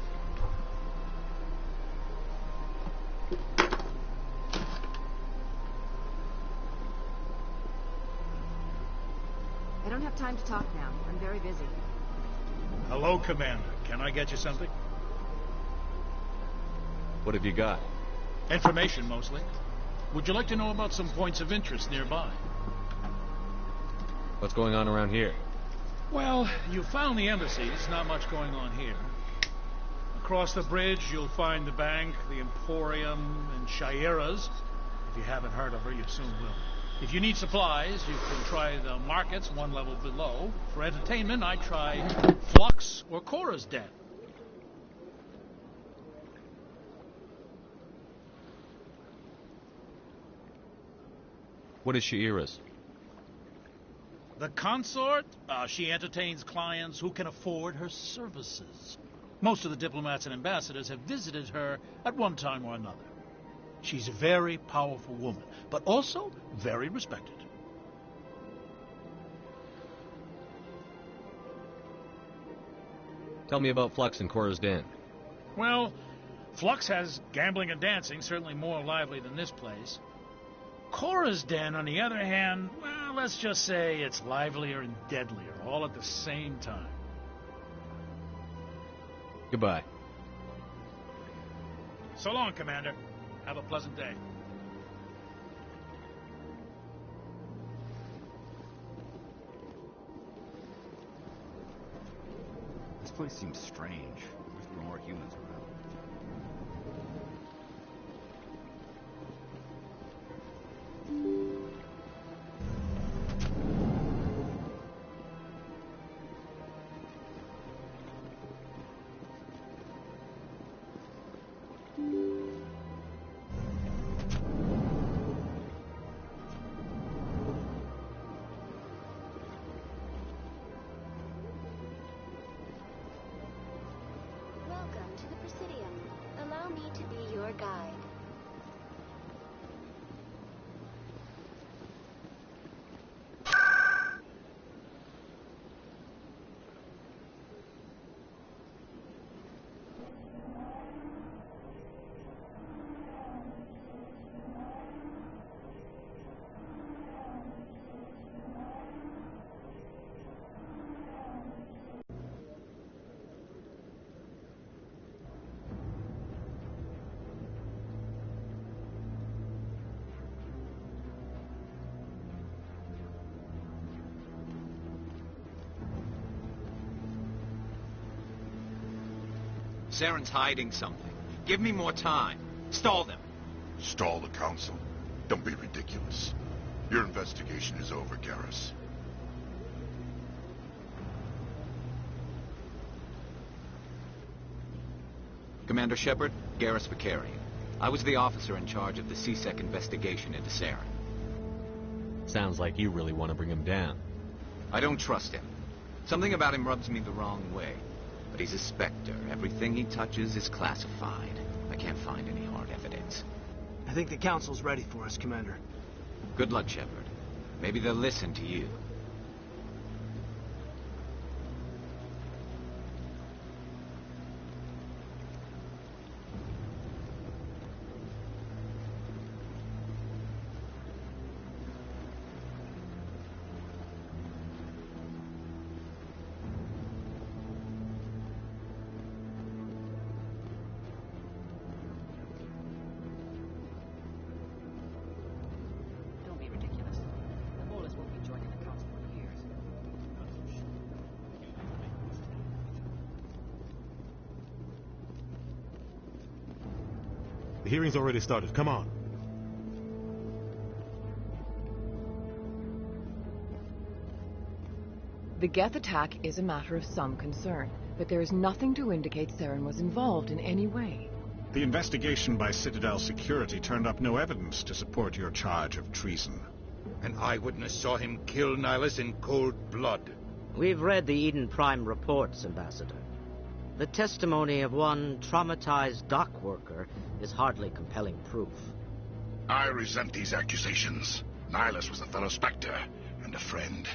I don't have time to talk now. I'm very busy. Hello, Commander. Can I get you something? What have you got? Information, mostly. Would you like to know about some points of interest nearby? What's going on around here? Well, you found the embassies. Not much going on here. Across the bridge, you'll find the bank, the Emporium, and Shaira's. If you haven't heard of her, you soon will. If you need supplies, you can try the markets one level below. For entertainment, I'd try Flux or Cora's Den. What is Shaira's? The consort, she entertains clients who can afford her services. Most of the diplomats and ambassadors have visited her at one time or another. She's a very powerful woman, but also very respected. Tell me about Flux and Cora's Den. Well, Flux has gambling and dancing, certainly more lively than this place. Cora's Den, on the other hand, well, let's just say it's livelier and deadlier, all at the same time. Goodbye. So long, Commander. Have a pleasant day. This place seems strange. I wish there were more humans around. Welcome to the Presidium. Allow me to be your guide. Saren's hiding something. Give me more time. Stall them. Stall the council? Don't be ridiculous. Your investigation is over, Garrus. Commander Shepard, Garrus Vicari. I was the officer in charge of the CSEC investigation into Saren. Sounds like you really want to bring him down. I don't trust him. Something about him rubs me the wrong way. But he's a Spectre. Everything he touches is classified. I can't find any hard evidence. I think the Council's ready for us, Commander. Good luck, Shepard. Maybe they'll listen to you. The hearing's already started. Come on. The Geth attack is a matter of some concern, but there is nothing to indicate Saren was involved in any way. The investigation by Citadel Security turned up no evidence to support your charge of treason. An eyewitness saw him kill Nihilus in cold blood. We've read the Eden Prime reports, Ambassador. The testimony of one traumatized dock worker is hardly compelling proof. I resent these accusations. Nihilus was a fellow Spectre and a friend.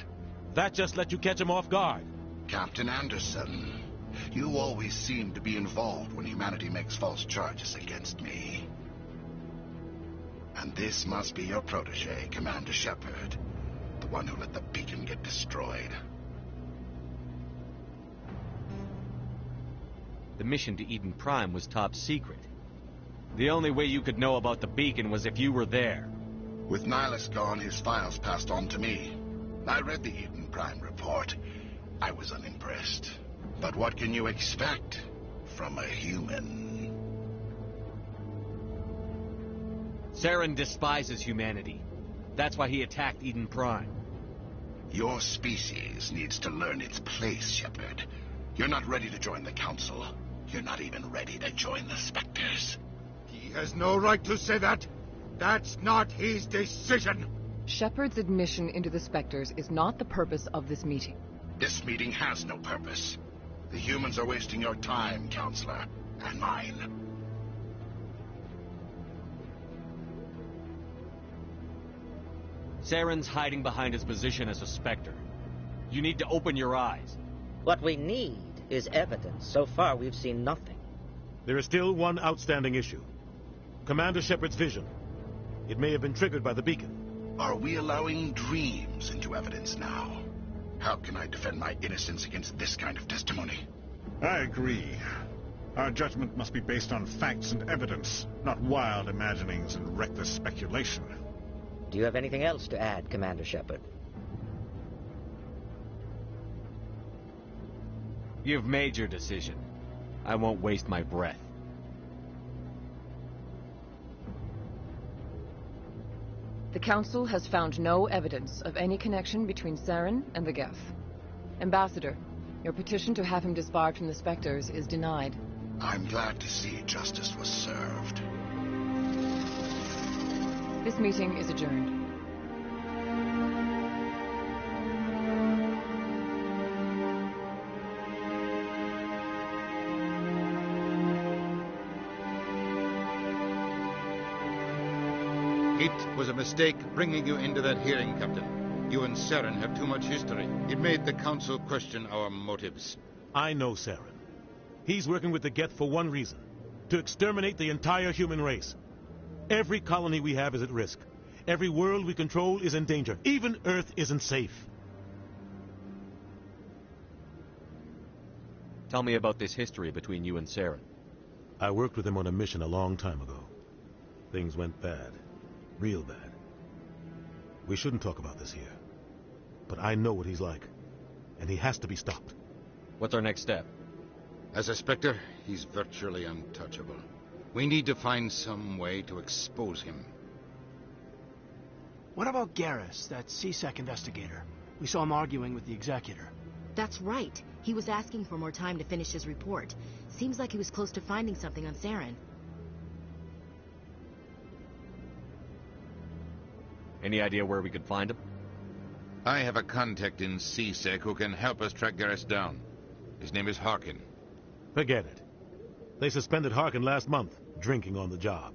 That just let you catch him off guard. Captain Anderson, you always seem to be involved when humanity makes false charges against me. And this must be your protege, Commander Shepard, the one who let the beacon get destroyed. The mission to Eden Prime was top secret. The only way you could know about the beacon was if you were there. With Nihilus gone, his files passed on to me. I read the Eden Prime report. I was unimpressed. But what can you expect from a human? Saren despises humanity. That's why he attacked Eden Prime. Your species needs to learn its place, Shepard. You're not ready to join the Council. You're not even ready to join the Spectres. He has no right to say that. That's not his decision. Shepard's admission into the Spectres is not the purpose of this meeting. This meeting has no purpose. The humans are wasting your time, Counselor, and mine. Saren's hiding behind his position as a Spectre. You need to open your eyes. What we need is evidence. So far, we've seen nothing. There is still one outstanding issue. Commander Shepard's vision. It may have been triggered by the beacon. Are we allowing dreams into evidence now? How can I defend my innocence against this kind of testimony? I agree. Our judgment must be based on facts and evidence, not wild imaginings and reckless speculation. Do you have anything else to add, Commander Shepard? You've made your decision. I won't waste my breath. The Council has found no evidence of any connection between Saren and the Geth. Ambassador, your petition to have him disbarred from the Spectres is denied. I'm glad to see justice was served. This meeting is adjourned. It was a mistake bringing you into that hearing, Captain. You and Saren have too much history. It made the Council question our motives. I know Saren. He's working with the Geth for one reason. To exterminate the entire human race. Every colony we have is at risk. Every world we control is in danger. Even Earth isn't safe. Tell me about this history between you and Saren. I worked with him on a mission a long time ago. Things went bad. Real bad. We shouldn't talk about this here. But I know what he's like. And he has to be stopped. What's our next step? As a Spectre, he's virtually untouchable. We need to find some way to expose him. What about Garrus, that CSEC investigator? We saw him arguing with the Executor. That's right. He was asking for more time to finish his report. Seems like he was close to finding something on Saren. Any idea where we could find him? I have a contact in CSEC who can help us track Garrus down. His name is Harkin. Forget it. They suspended Harkin last month, drinking on the job.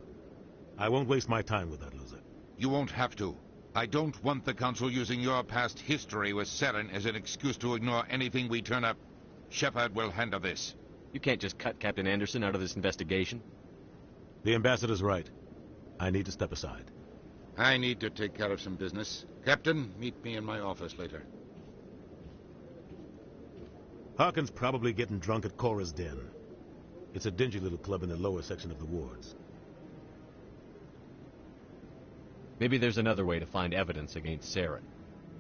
I won't waste my time with that loser. You won't have to. I don't want the Council using your past history with Saren as an excuse to ignore anything we turn up. Shepard will handle this. You can't just cut Captain Anderson out of this investigation. The ambassador's right. I need to step aside. I need to take care of some business. Captain, meet me in my office later. Harkin's probably getting drunk at Cora's Den. It's a dingy little club in the lower section of the wards. Maybe there's another way to find evidence against Saren.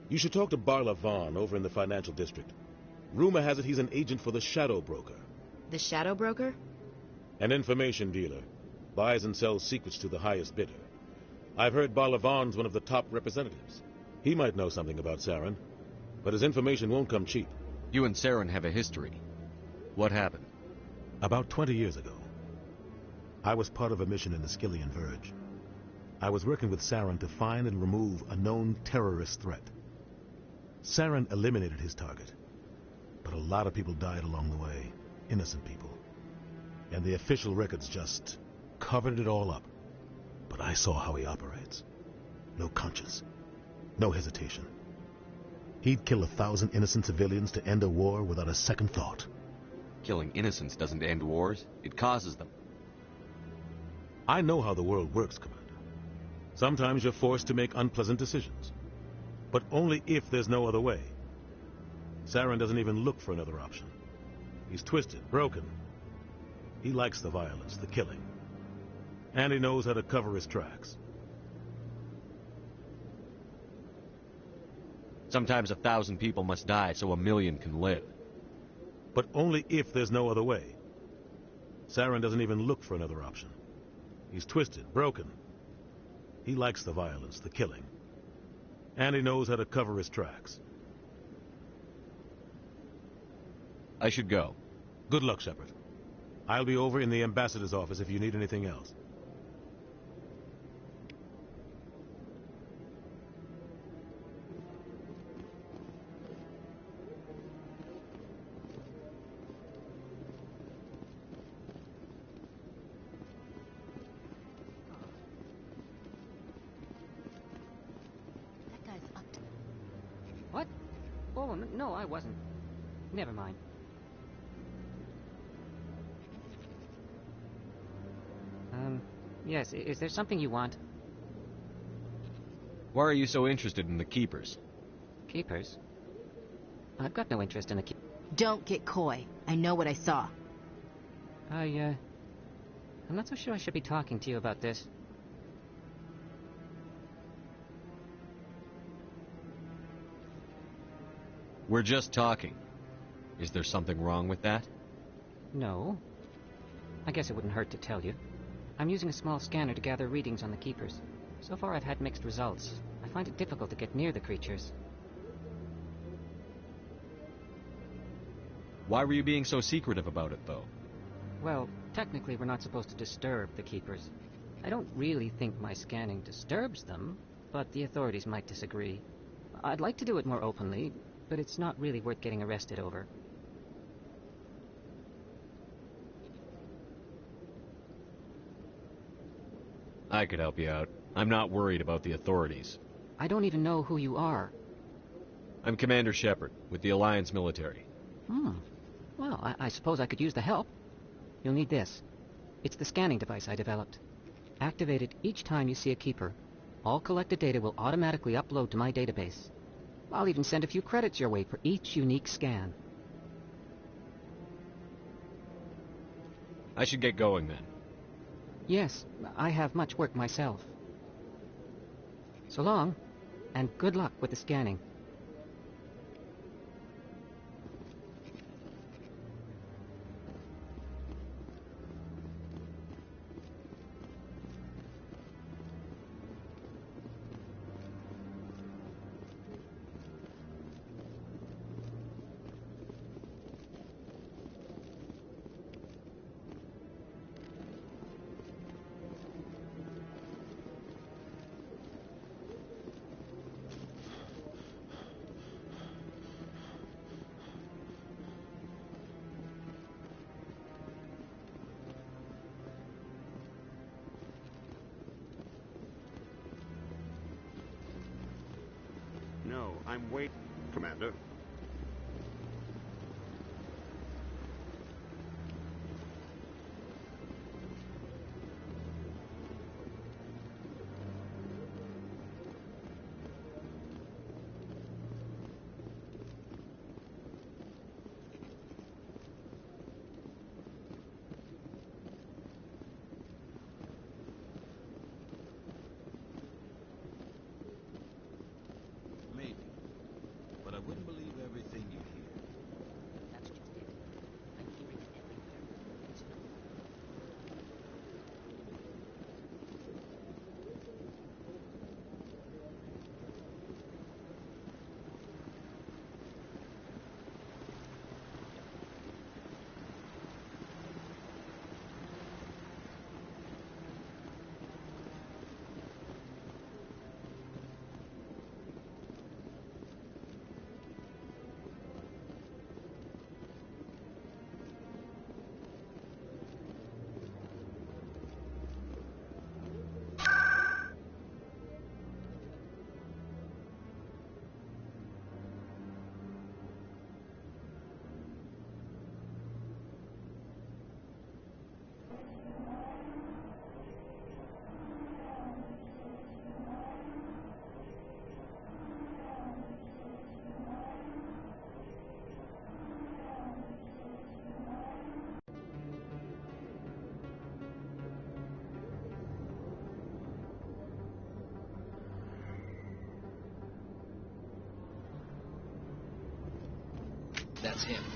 You should talk to Barla Vaughn over in the financial district. Rumor has it he's an agent for the Shadow Broker. The Shadow Broker? An information dealer. Buys and sells secrets to the highest bidder. I've heard Barla Vaughn's one of the top representatives. He might know something about Saren, but his information won't come cheap. You and Saren have a history. What happened? About 20 years ago, I was part of a mission in the Skillian Verge. I was working with Saren to find and remove a known terrorist threat. Saren eliminated his target, but a lot of people died along the way, innocent people. And the official records just covered it all up. But I saw how he operates. No conscience. No hesitation. He'd kill 1,000 innocent civilians to end a war without a second thought. Killing innocents doesn't end wars. It causes them. I know how the world works, Commander. Sometimes you're forced to make unpleasant decisions. But only if there's no other way. Saren doesn't even look for another option. He's twisted, broken. He likes the violence, the killing. And he knows how to cover his tracks. Sometimes 1,000 people must die so 1,000,000 can live. But only if there's no other way. Saren doesn't even look for another option. He's twisted, broken. He likes the violence, the killing. And he knows how to cover his tracks. I should go. Good luck, Shepard. I'll be over in the ambassador's office if you need anything else. What? Oh, no, I wasn't. Never mind. Yes, is there something you want? Why are you so interested in the Keepers? Keepers? I've got no interest in the Keepers. Don't get coy. I know what I saw. I'm not so sure I should be talking to you about this. We're just talking. Is there something wrong with that? No. I guess it wouldn't hurt to tell you. I'm using a small scanner to gather readings on the Keepers. So far I've had mixed results. I find it difficult to get near the creatures. Why were you being so secretive about it, though? Well, technically we're not supposed to disturb the Keepers. I don't really think my scanning disturbs them, but the authorities might disagree. I'd like to do it more openly, but it's not really worth getting arrested over. I could help you out. I'm not worried about the authorities. I don't even know who you are. I'm Commander Shepard, with the Alliance military. Well, I suppose I could use the help. You'll need this. It's the scanning device I developed. Activate it each time you see a Keeper. All collected data will automatically upload to my database. I'll even send a few credits your way for each unique scan. I should get going then. Yes, I have much work myself. So long, and good luck with the scanning. No, I'm waiting, Commander. Maybe. But I wouldn't believe that's him.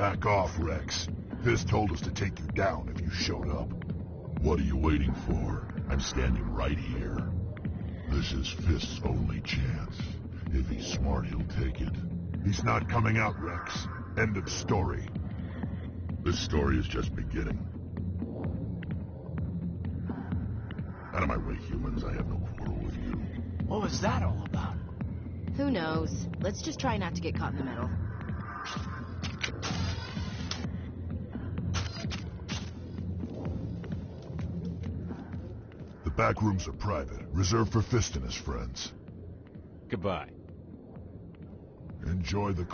Back off, Rex. Fist told us to take you down if you showed up. What are you waiting for? I'm standing right here. This is Fist's only chance. If he's smart, he'll take it. He's not coming out, Rex. End of story. This story is just beginning. Out of my way, humans. I have no quarrel with you. What was that all about? Who knows? Let's just try not to get caught in the middle. The back rooms are private, reserved for Fist and his friends. Goodbye. Enjoy the...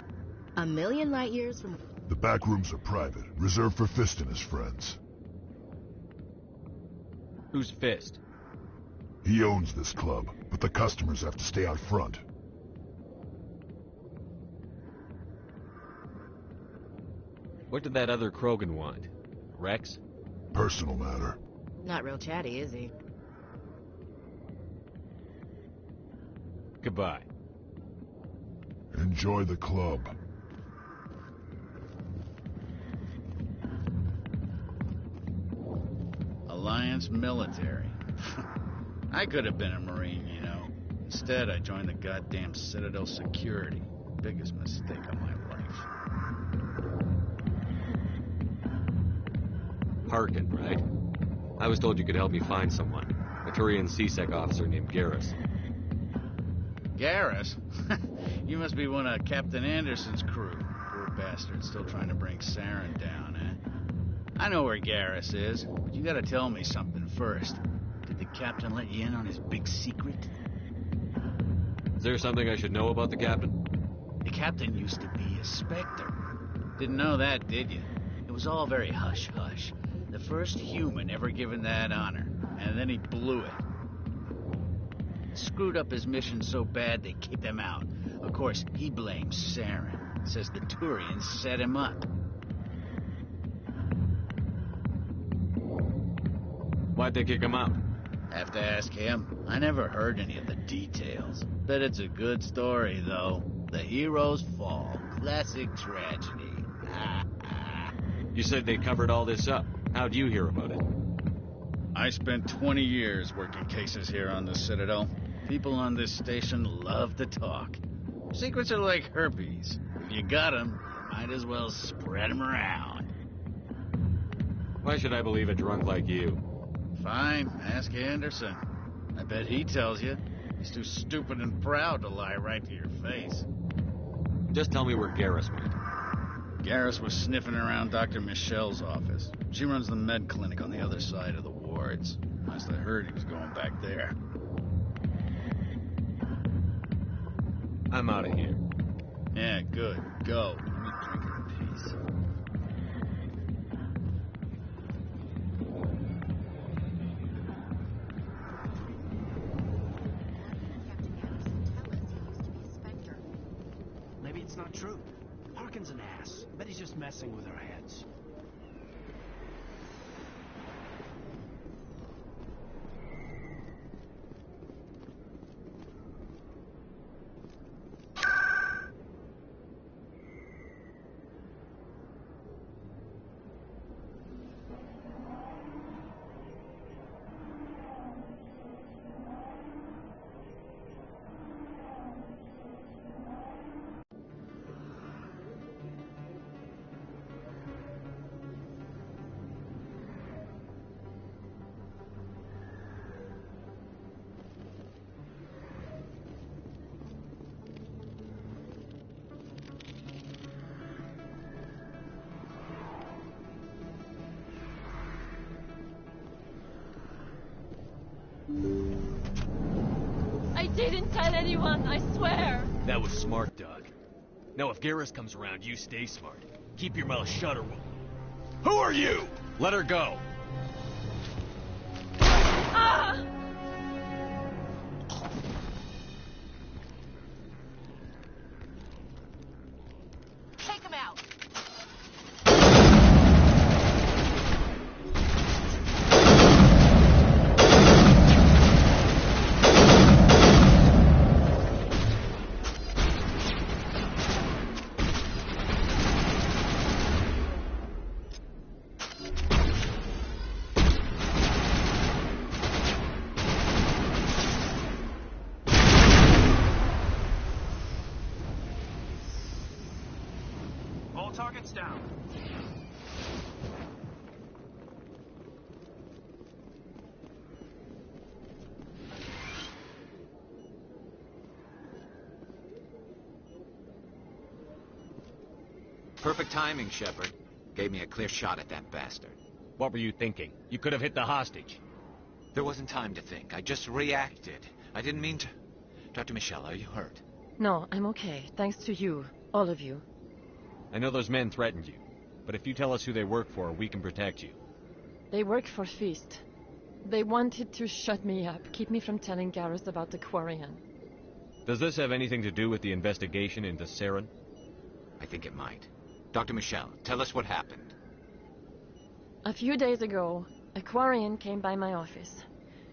A million light years from... The back rooms are private, reserved for Fist and his friends. Who's Fist? He owns this club, but the customers have to stay out front. What did that other Krogan want? Rex? Personal matter. Not real chatty, is he? Goodbye. Enjoy the club. Alliance military. I could have been a Marine, you know. Instead, I joined the goddamn Citadel security. Biggest mistake of my life. Harkin, right? I was told you could help me find someone. A Turian C-Sec officer named Garrus. Garrus? You must be one of Captain Anderson's crew. Poor bastard, still trying to bring Saren down, eh? I know where Garrus is, but you gotta tell me something first. Did the captain let you in on his big secret? Is there something I should know about the captain? The captain used to be a Spectre. Didn't know that, did you? It was all very hush-hush. The first human ever given that honor, and then he blew it. Screwed up his mission so bad they kicked him out. Of course, he blames Saren. Says the Turians set him up. Why'd they kick him out? Have to ask him. I never heard any of the details. Bet it's a good story, though. The hero's fall. Classic tragedy. You said they covered all this up. How'd you hear about it? I spent 20 years working cases here on the Citadel. People on this station love to talk. Secrets are like herpes. If you got them, you might as well spread them around. Why should I believe a drunk like you? Fine, ask Anderson. I bet he tells you. He's too stupid and proud to lie right to your face. Just tell me where Garrus went. Garrus was sniffing around Dr. Michelle's office. She runs the med clinic on the other side of the wards. Last I heard, he was going back there. I'm out of here. Yeah, good. Go. Let me drink in peace. Maybe it's not true. Harkin's an ass. Bet he's just messing with our heads. I didn't tell anyone, I swear. That was smart, Doug. Now if Garrus comes around, you stay smart. Keep your mouth shut or we'll... Who are you? Let her go. Ah! Take him out! down. Perfect timing, Shepard. Gave me a clear shot at that bastard. What were you thinking? You could have hit the hostage. There wasn't time to think. I just reacted. I didn't mean to... Dr. Michelle, are you hurt? No, I'm okay. Thanks to you. All of you. I know those men threatened you, but if you tell us who they work for, we can protect you. They work for Feast. They wanted to shut me up, keep me from telling Garrus about the Quarian. Does this have anything to do with the investigation into Saren? I think it might. Dr. Michelle, tell us what happened. A few days ago, a Quarian came by my office.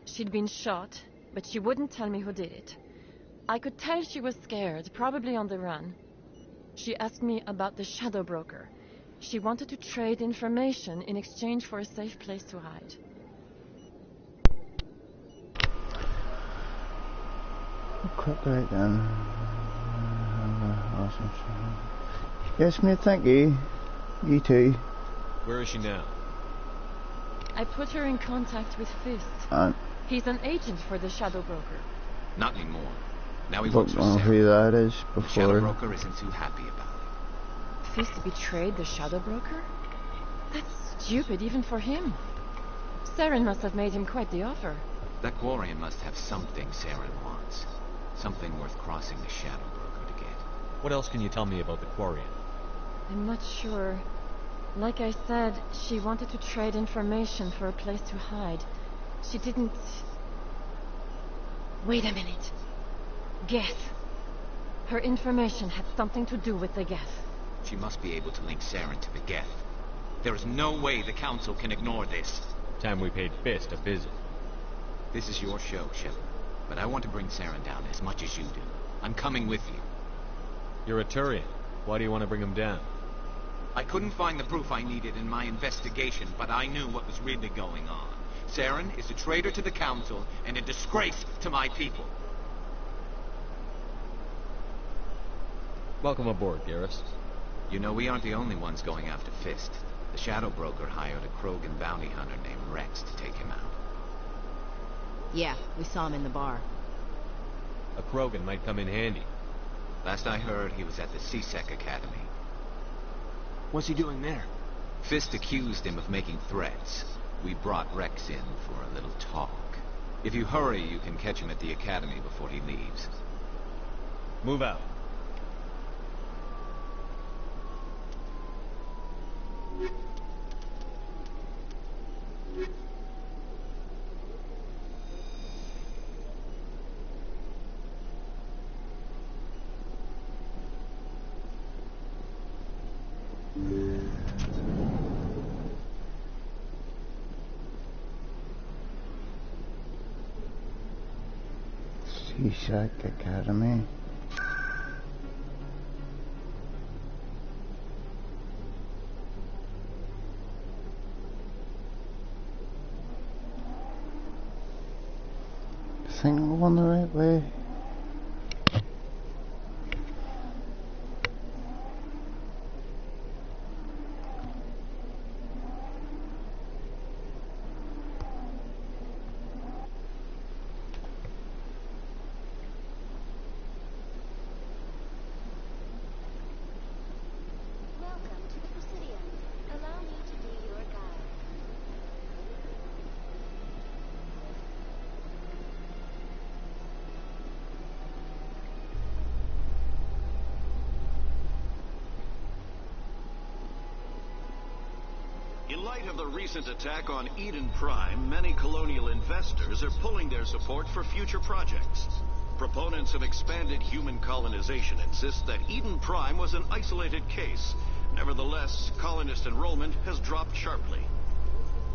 She'd been shot, but she wouldn't tell me who did it. I could tell she was scared, probably on the run. She asked me about the Shadow Broker. She wanted to trade information in exchange for a safe place to hide. Quick right then. Awesome. Yes, mate, thank you. You too. Where is she now? I put her in contact with Fist. He's an agent for the Shadow Broker. Not anymore. Now he Don't works for know Sarah. who that is The Shadow before. Broker isn't too happy about it. Fist betrayed the Shadow Broker? That's stupid, even for him. Saren must have made him quite the offer. That Quarian must have something Saren wants. Something worth crossing the Shadow Broker to get. What else can you tell me about the Quarian? I'm not sure. Like I said, she wanted to trade information for a place to hide. She didn't... Wait a minute. Geth. Her information had something to do with the Geth. She must be able to link Saren to the Geth. There is no way the Council can ignore this. Time we paid Fist a visit. This is your show, Shepard. But I want to bring Saren down as much as you do. I'm coming with you. You're a Turian. Why do you want to bring him down? I couldn't find the proof I needed in my investigation, but I knew what was really going on. Saren is a traitor to the Council and a disgrace to my people. Welcome aboard, Garrus. You know, we aren't the only ones going after Fist. The Shadow Broker hired a Krogan bounty hunter named Rex to take him out. Yeah, we saw him in the bar. A Krogan might come in handy. Last I heard, he was at the CSEC Academy. What's he doing there? Fist accused him of making threats. We brought Rex in for a little talk. If you hurry, you can catch him at the Academy before he leaves. Move out. CSEC Academy. I think we're on the right way. Welcome to the Presidium. Allow me to be your guide. In light of the recent attack on Eden Prime, many colonial investors are pulling their support for future projects. Proponents of expanded human colonization insist that Eden Prime was an isolated case. Nevertheless, colonist enrollment has dropped sharply.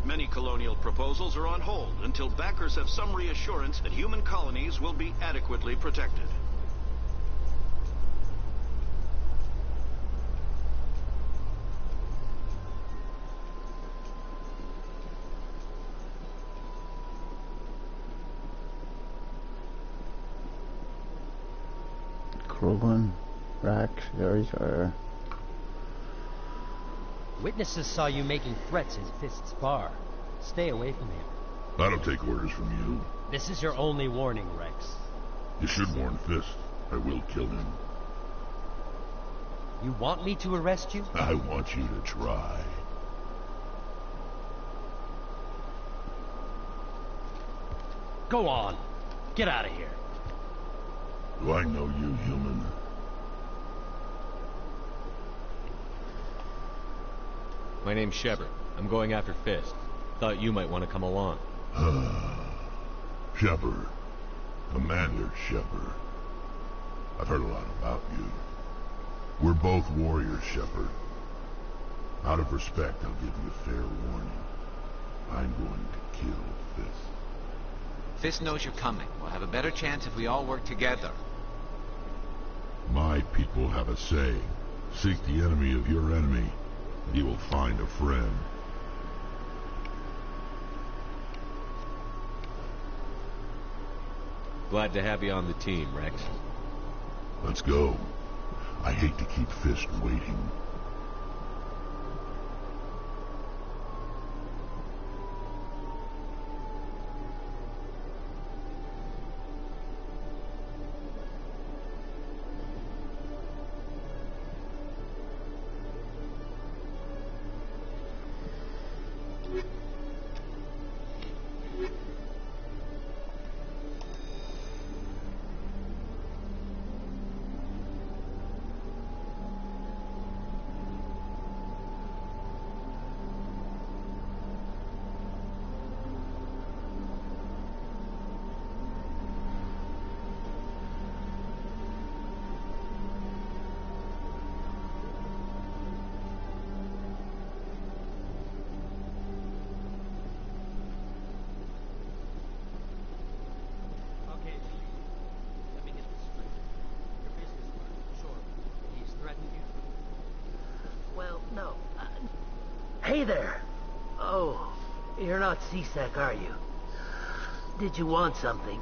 Many colonial proposals are on hold until backers have some reassurance that human colonies will be adequately protected. Krogan, Rex, there he's there. Witnesses saw you making threats in Fist's bar. Stay away from him. I don't take orders from you. This is your only warning, Rex. You should warn Fist. I will kill him. You want me to arrest you? I want you to try. Go on. Get out of here. Do I know you, human? My name's Shepard. I'm going after Fist. Thought you might want to come along. Shepard. Commander Shepard. I've heard a lot about you. We're both warriors, Shepard. Out of respect, I'll give you a fair warning. I'm going to kill Fist. Fist knows you're coming. We'll have a better chance if we all work together. My people have a saying. Seek the enemy of your enemy, and you will find a friend. Glad to have you on the team, Rex. Let's go. I hate to keep Fist waiting. No. Hey there. Oh, you're not CSEC, are you? Did you want something?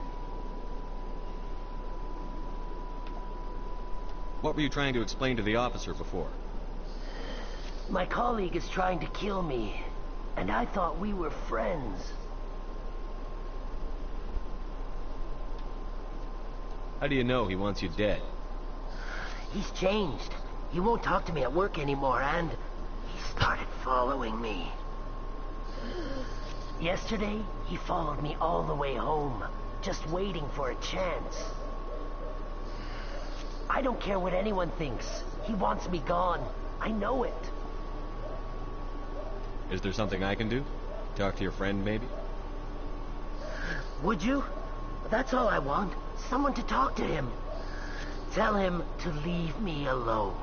What were you trying to explain to the officer before? My colleague is trying to kill me, and I thought we were friends. How do you know he wants you dead? He's changed. He won't talk to me at work anymore, and he started following me. Yesterday, he followed me all the way home, just waiting for a chance. I don't care what anyone thinks. He wants me gone. I know it. Is there something I can do? Talk to your friend, maybe? Would you? That's all I want. Someone to talk to him. Tell him to leave me alone.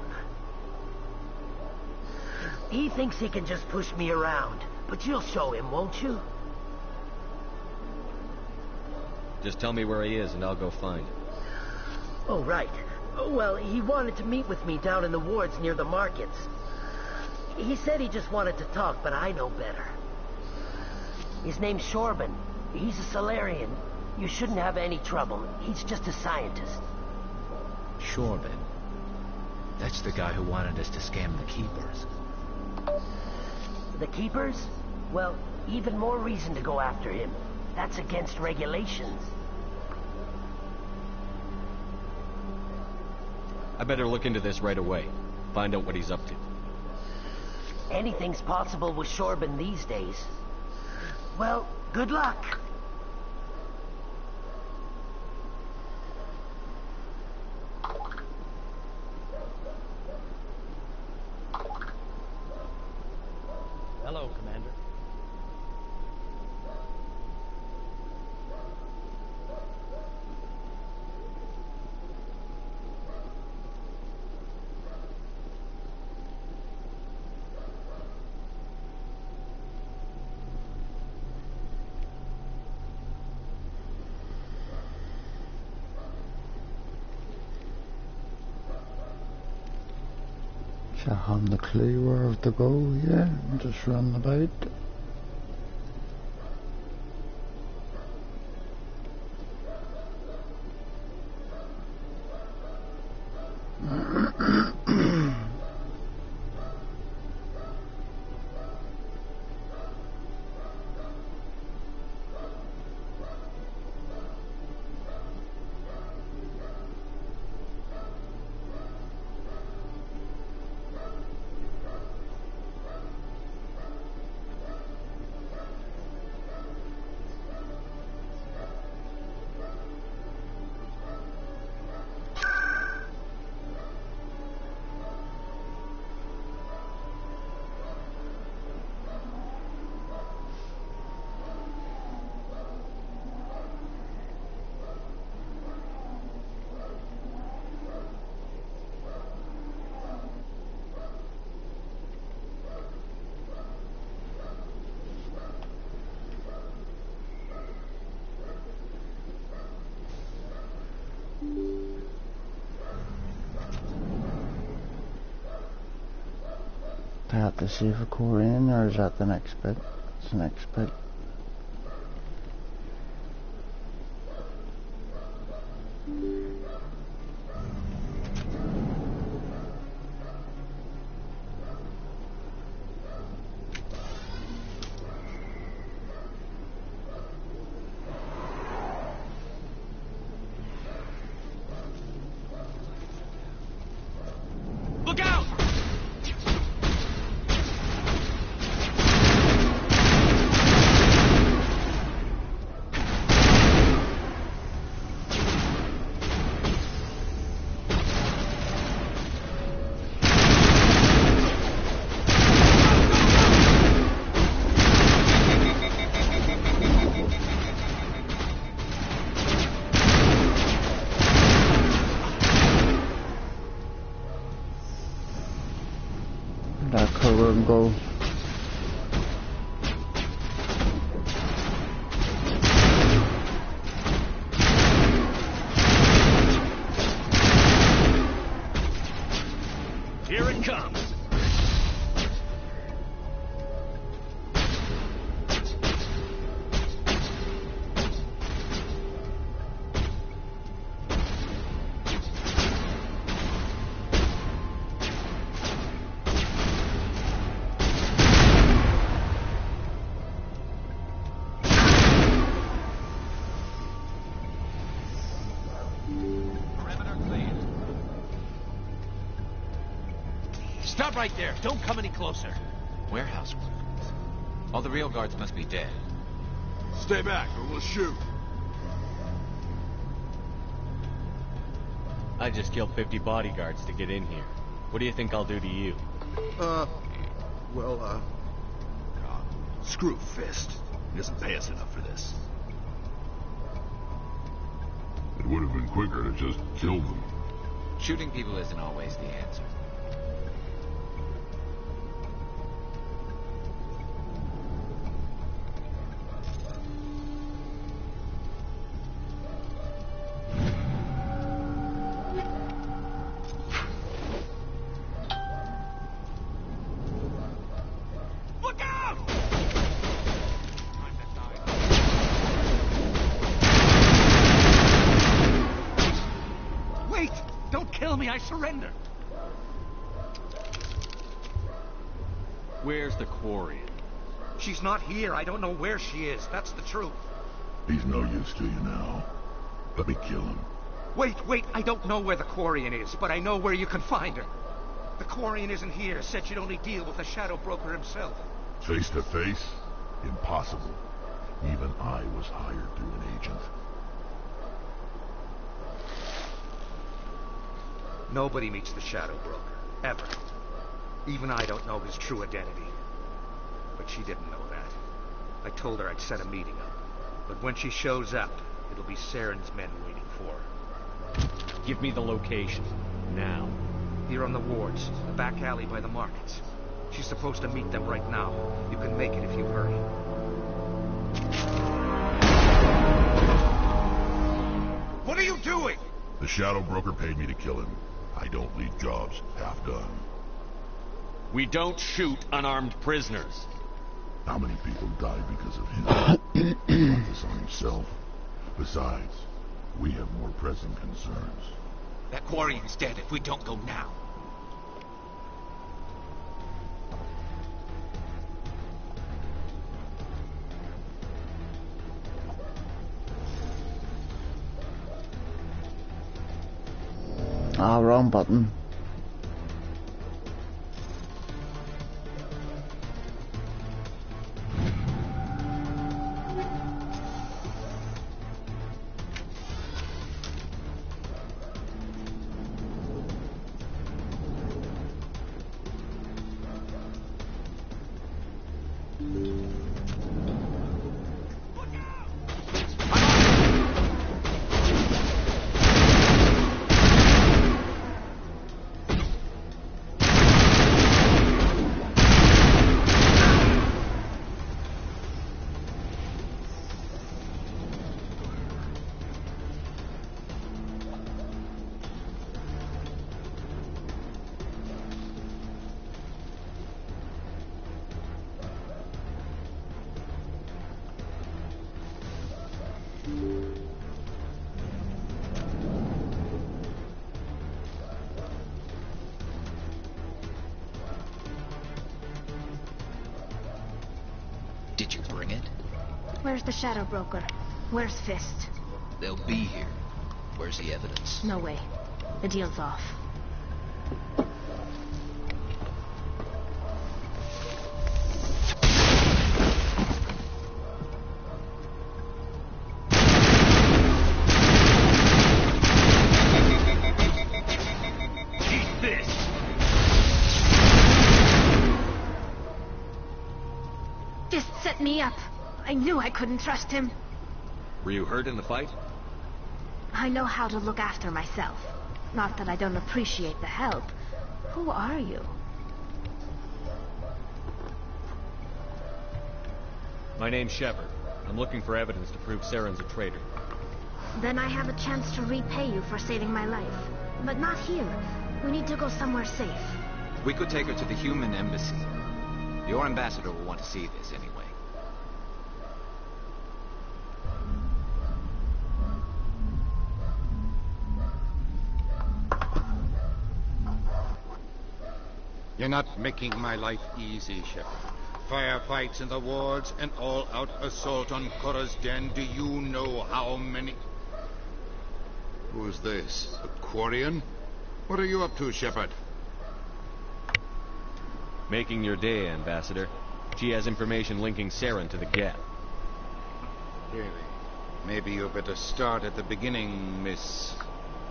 He thinks he can just push me around, but you'll show him, won't you? Just tell me where he is and I'll go find him. Oh, right. Well, he wanted to meet with me down in the wards near the markets. He said he just wanted to talk, but I know better. His name's Shorban. He's a Solarian. You shouldn't have any trouble. He's just a scientist. Shorban. That's the guy who wanted us to scam the Keepers. The Keepers? Well, even more reason to go after him. That's against regulations. I better look into this right away. Find out what he's up to. Anything's possible with Shorban these days. Well, good luck. Hello, Commander. So I have the clue where to go, yeah, just run about. I have to save a Korean, or is that the next bit? It's the next bit. Look out! That cover and go. Here it comes. Stop right there. Don't come any closer. Warehouse workers. All the real guards must be dead. Stay back or we'll shoot. I just killed 50 bodyguards to get in here. What do you think I'll do to you? Screw Fist. He doesn't pay us enough for this. It would have been quicker to just kill them. Shooting people isn't always the answer. Wait! Don't kill me. I surrender. Where's the Quarian? She's not here. I don't know where she is. That's the truth. He's no use to you now. Let me kill him. Wait. I don't know where the Quarian is, but I know where you can find her. The Quarian isn't here. Said she'd only deal with the Shadow Broker himself. Face to face? Impossible. Even I was hired through an agent. Nobody meets the Shadow Broker. Ever. Even I don't know his true identity. But she didn't know that. I told her I'd set a meeting up. But when she shows up, it'll be Saren's men waiting for her. Give me the location. Now. Here on the wards, the back alley by the markets. She's supposed to meet them right now. You can make it if you hurry. What are you doing? The Shadow Broker paid me to kill him. I don't leave jobs half done. We don't shoot unarmed prisoners. How many people died because of him? He brought this on himself. Besides, we have more pressing concerns. That Quarian's dead if we don't go now. Ah, wrong button. Did you bring it? Where's the Shadow Broker? Where's Fist? They'll be here. Where's the evidence? No way. The deal's off. Fist set me up. I knew I couldn't trust him. Were you hurt in the fight? I know how to look after myself. Not that I don't appreciate the help. Who are you? My name's Shepard. I'm looking for evidence to prove Saren's a traitor. Then I have a chance to repay you for saving my life. But not here. We need to go somewhere safe. We could take her to the human embassy. Your ambassador will want to see this anyway. You're not making my life easy, Shepard. Firefights in the wards, an all-out assault on Korra's den. Do you know how many... Who's this? A Quarian? What are you up to, Shepard? Making your day, Ambassador. She has information linking Saren to the Geth. Really? Maybe you better start at the beginning, Miss...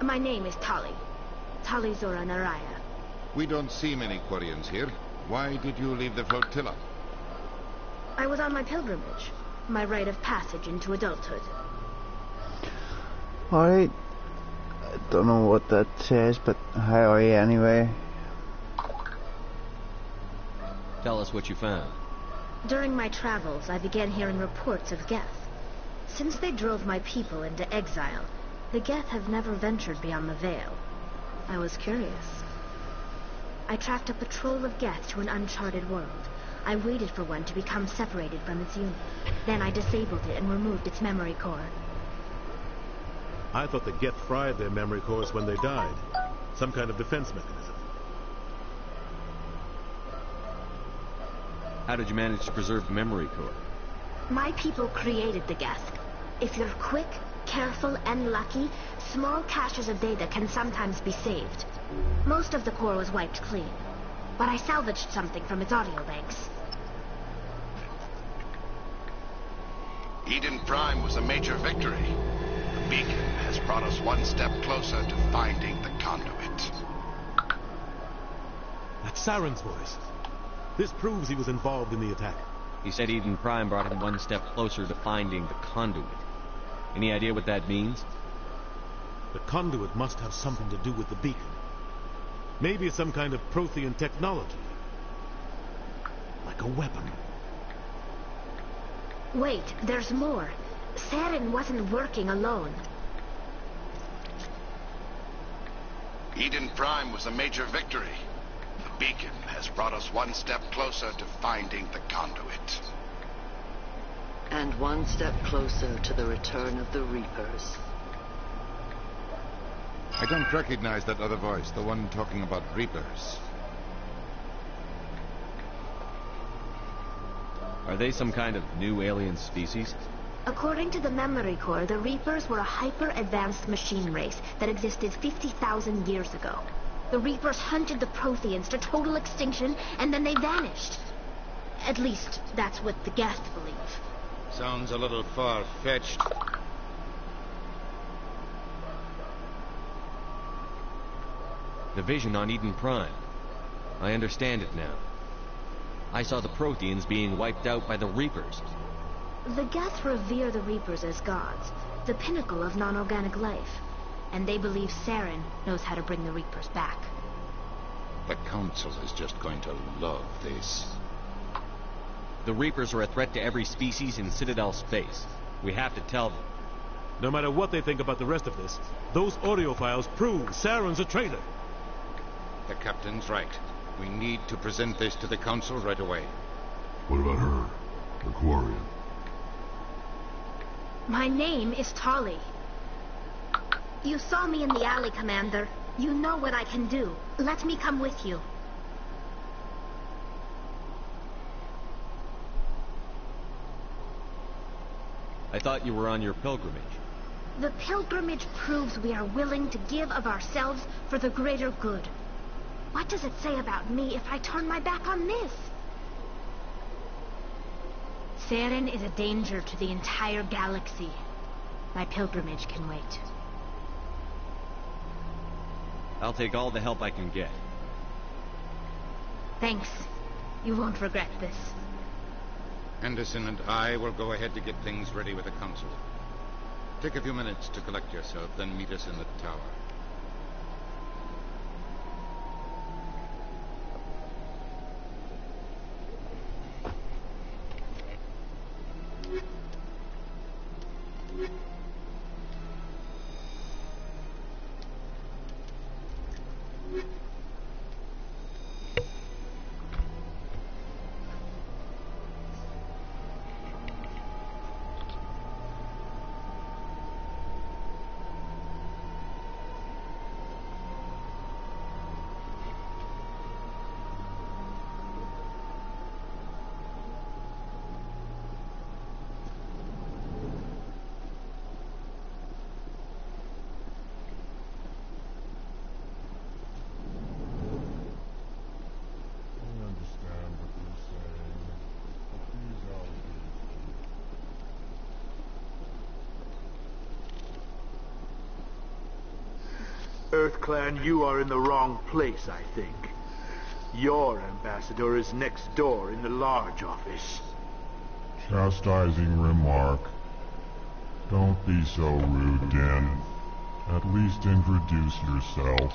My name is Tali. Tali Zora Naraya. We don't see many Quarians here. Why did you leave the flotilla? I was on my pilgrimage. My rite of passage into adulthood. Alright. I don't know what that says, but how are you anyway? Tell us what you found. During my travels, I began hearing reports of Geth. Since they drove my people into exile, the Geth have never ventured beyond the Veil. I was curious. I tracked a patrol of Geth to an uncharted world. I waited for one to become separated from its unit. Then I disabled it and removed its memory core. I thought the Geth fried their memory cores when they died. Some kind of defense mechanism. How did you manage to preserve the memory core? My people created the Geth. If you're quick, careful, and lucky, small caches of data can sometimes be saved. Most of the core was wiped clean, but I salvaged something from its audio banks. Eden Prime was a major victory. The beacon has brought us one step closer to finding the conduit. That's Saren's voice. This proves he was involved in the attack. He said Eden Prime brought him one step closer to finding the conduit. Any idea what that means? The conduit must have something to do with the beacon. Maybe it's some kind of Prothean technology. Like a weapon. Wait, there's more. Saren wasn't working alone. Eden Prime was a major victory. The beacon has brought us one step closer to finding the conduit. And one step closer to the return of the Reapers. I don't recognize that other voice, the one talking about Reapers. Are they some kind of new alien species? According to the memory core, the Reapers were a hyper-advanced machine race that existed 50,000 years ago. The Reapers hunted the Protheans to total extinction, and then they vanished. At least, that's what the Geth believe. Sounds a little far-fetched. The vision on Eden Prime. I understand it now. I saw the Protheans being wiped out by the Reapers. The Geth revere the Reapers as gods, the pinnacle of non-organic life. And they believe Saren knows how to bring the Reapers back. The Council is just going to love this. The Reapers are a threat to every species in Citadel space. We have to tell them. No matter what they think about the rest of this, those audio files prove Saren's a traitor. The captain's right. We need to present this to the Council right away. What about her? The Quarian? My name is Tolly. You saw me in the alley, Commander. You know what I can do. Let me come with you. I thought you were on your pilgrimage. The pilgrimage proves we are willing to give of ourselves for the greater good. What does it say about me if I turn my back on this? Saren is a danger to the entire galaxy. My pilgrimage can wait. I'll take all the help I can get. Thanks. You won't regret this. Henderson and I will go ahead to get things ready with the council. Take a few minutes to collect yourself, then meet us in the tower. EarthClan, you are in the wrong place, I think. Your ambassador is next door in the large office. Chastising remark. Don't be so rude, Den. At least introduce yourself.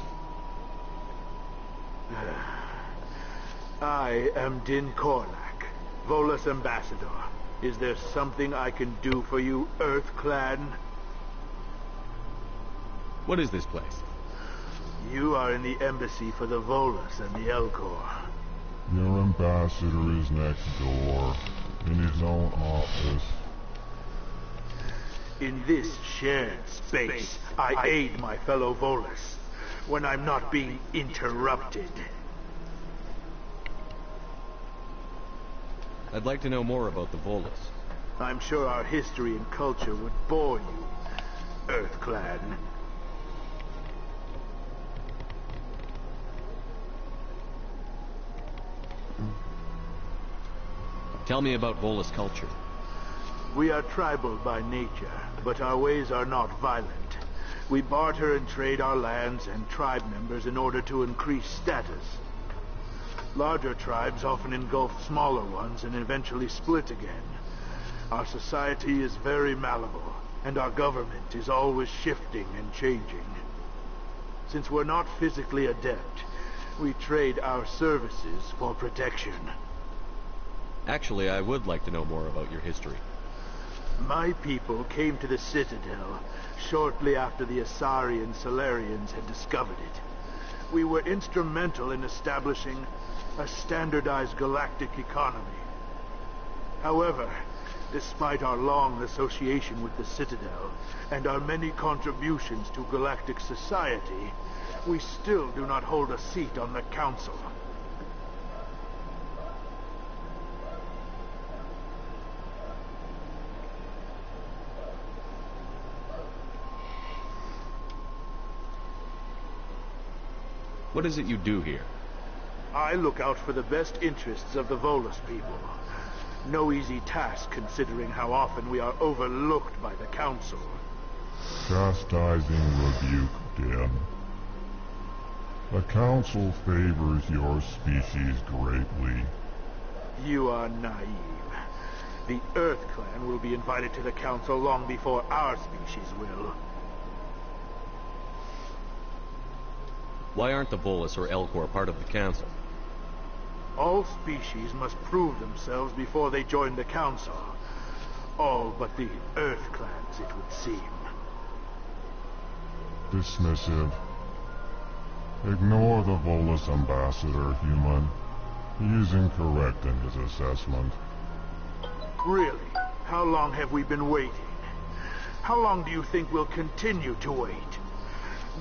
I am Din Korlak, Volus ambassador. Is there something I can do for you, EarthClan? What is this place? You are in the embassy for the Volus and the Elcor. Your ambassador is next door, in his own office. In this shared space, I aid my fellow Volus when I'm not being interrupted. I'd like to know more about the Volus. I'm sure our history and culture would bore you, EarthClan. Tell me about Volus culture. We are tribal by nature, but our ways are not violent. We barter and trade our lands and tribe members in order to increase status. Larger tribes often engulf smaller ones and eventually split again. Our society is very malleable, and our government is always shifting and changing. Since we're not physically adept, we trade our services for protection. Actually, I would like to know more about your history. My people came to the Citadel shortly after the Asari and Solarians had discovered it. We were instrumental in establishing a standardized galactic economy. However, despite our long association with the Citadel and our many contributions to galactic society, we still do not hold a seat on the Council. What is it you do here? I look out for the best interests of the Volus people. No easy task considering how often we are overlooked by the Council. Chastising rebuke, Den. The Council favors your species greatly. You are naive. The EarthClan will be invited to the Council long before our species will. Why aren't the Volus or Elcor part of the Council? All species must prove themselves before they join the Council. All but the EarthClans, it would seem. Dismissive. Ignore the Volus ambassador, human. He is incorrect in his assessment. Really? How long have we been waiting? How long do you think we'll continue to wait?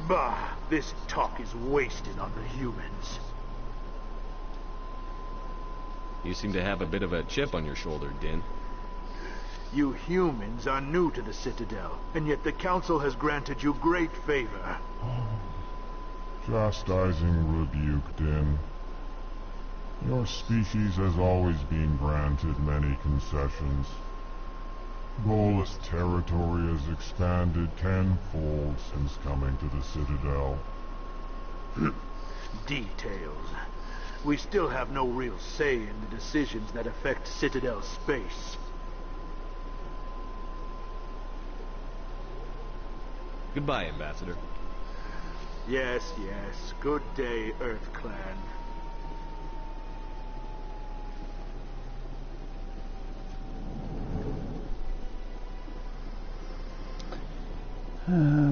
Bah, this talk is wasted on the humans. You seem to have a bit of a chip on your shoulder, Din. You humans are new to the Citadel, and yet the Council has granted you great favor. Chastising rebuke, Din. Your species has always been granted many concessions. Bolus territory has expanded tenfold since coming to the Citadel. Details. We still have no real say in the decisions that affect Citadel space. Goodbye, Ambassador. Yes, yes. Good day, Earth Clan.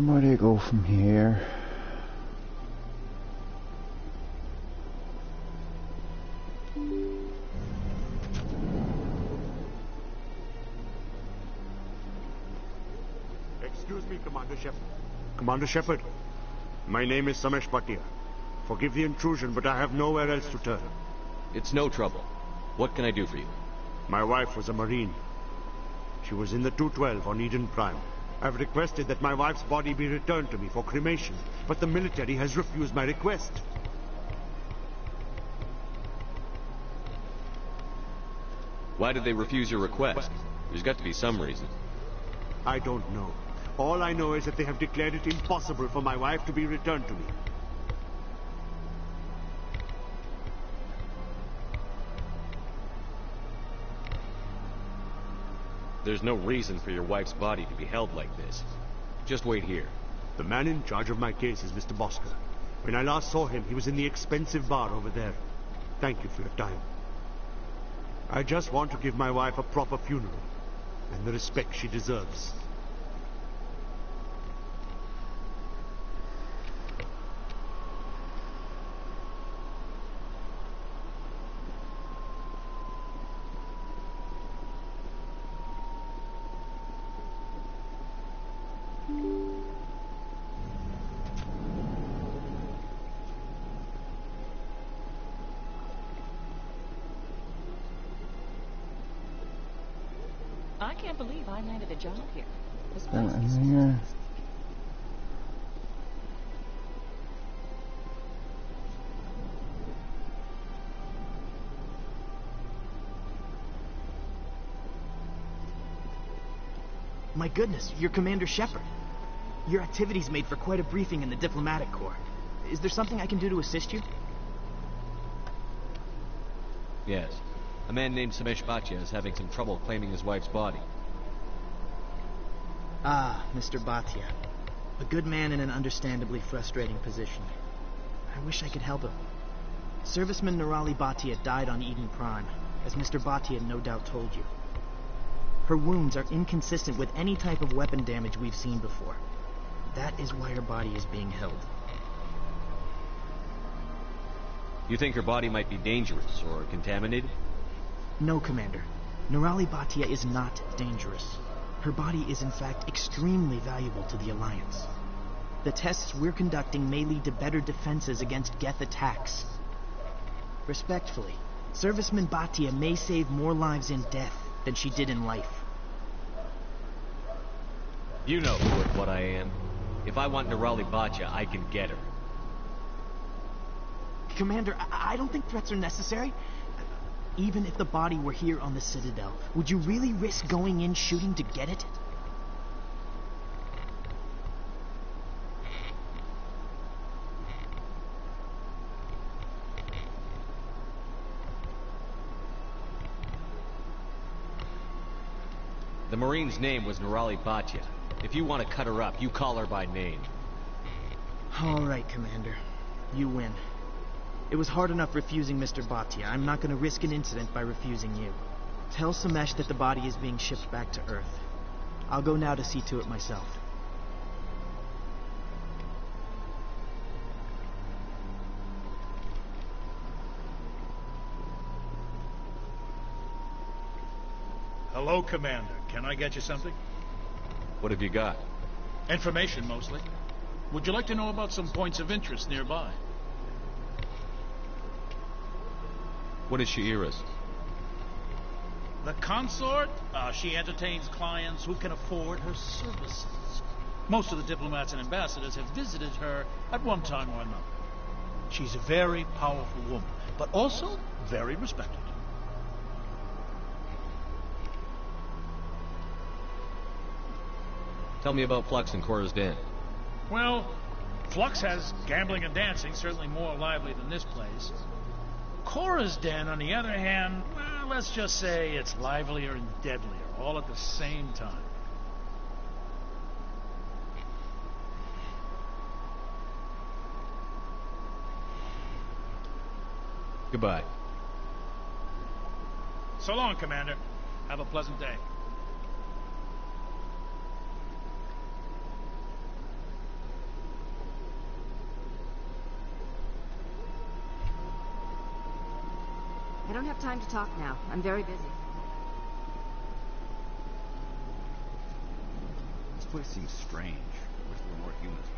Where do you go from here? Excuse me, Commander Shepard. Commander Shepard, my name is Samesh Bhatia. Forgive the intrusion, but I have nowhere else to turn. It's no trouble. What can I do for you? My wife was a Marine. She was in the 212 on Eden Prime. I've requested that my wife's body be returned to me for cremation, but the military has refused my request. Why did they refuse your request? There's got to be some reason. I don't know. All I know is that they have declared it impossible for my wife to be returned to me. There's no reason for your wife's body to be held like this. Just wait here. The man in charge of my case is Mr. Bosker. When I last saw him, he was in the expensive bar over there. Thank you for your time. I just want to give my wife a proper funeral, and the respect she deserves. I can't believe I landed a job here. This That place in is here. My goodness, you're Commander Shepard. Your activities made for quite a briefing in the diplomatic corps. Is there something I can do to assist you? Yes. A man named Samesh Bhatia is having some trouble claiming his wife's body. Ah, Mr. Bhatia. A good man in an understandably frustrating position. I wish I could help him. Serviceman Nirali Bhatia died on Eden Prime, as Mr. Bhatia no doubt told you. Her wounds are inconsistent with any type of weapon damage we've seen before. That is why her body is being held. You think her body might be dangerous or contaminated? No, Commander. Nirali Bhatia is not dangerous. Her body is in fact extremely valuable to the Alliance. The tests we're conducting may lead to better defenses against Geth attacks. Respectfully, Serviceman Bhatia may save more lives in death than she did in life. You know what I am. If I want Nirali Bhatia, I can get her. Commander, I don't think threats are necessary. Even if the body were here on the Citadel, would you really risk going in shooting to get it? The Marine's name was Nirali Bhatia. If you want to cut her up, you call her by name. All right, Commander. You win. It was hard enough refusing Mr. Bhatia. I'm not going to risk an incident by refusing you. Tell Samesh that the body is being shipped back to Earth. I'll go now to see to it myself. Hello, Commander. Can I get you something? What have you got? Information, mostly. Would you like to know about some points of interest nearby? What is She'ira's? The consort? She entertains clients who can afford her services. Most of the diplomats and ambassadors have visited her at one time or another. She's a very powerful woman, but also very respected. Tell me about Flux and Cora's Den. Well, Flux has gambling and dancing, certainly more lively than this place. Cora's Den, on the other hand, well, let's just say it's livelier and deadlier, all at the same time. Goodbye. So long, Commander. Have a pleasant day. I don't have time to talk now. I'm very busy. This place seems strange. Wish there were more humans around.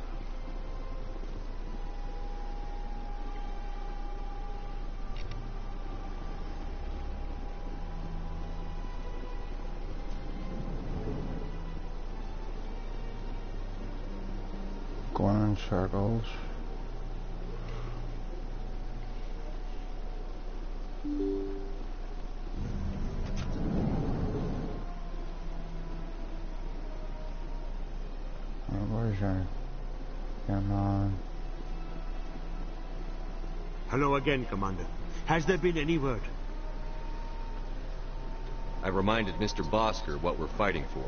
Going in circles. Where's your... Come on. Hello again, Commander. Has there been any word? I reminded Mr. Bosker what we're fighting for.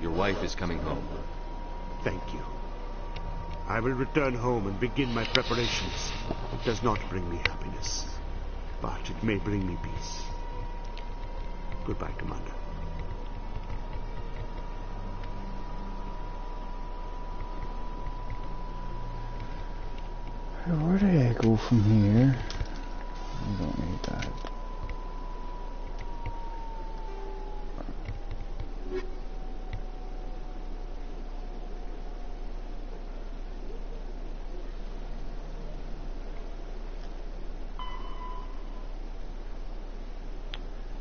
Your wife is coming home. Thank you. I will return home and begin my preparations. It does not bring me happiness, but it may bring me peace. Goodbye, Commander. Where do I go from here? I don't need that.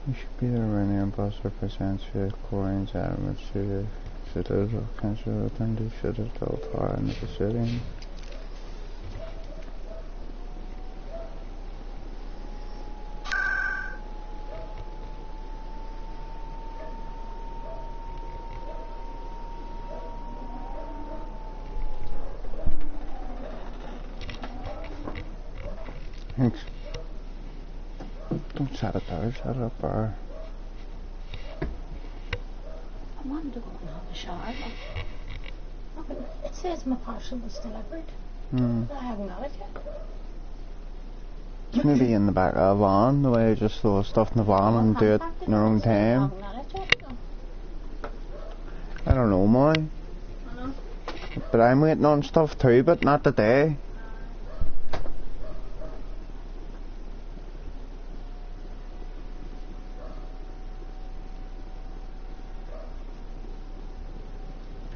You should be there when the imposter presents you coins elements to the citadel of cancer return to citadel tower in the city. Thanks. Don't sabotage that up, bar. I wanted to go and have a shower, but it says my parcel was delivered. But I haven't got it yet. It's maybe in the back of the van, the way they just throw stuff in the van and do it in their own time. I don't know, Molly. But I'm waiting on stuff too, but not today.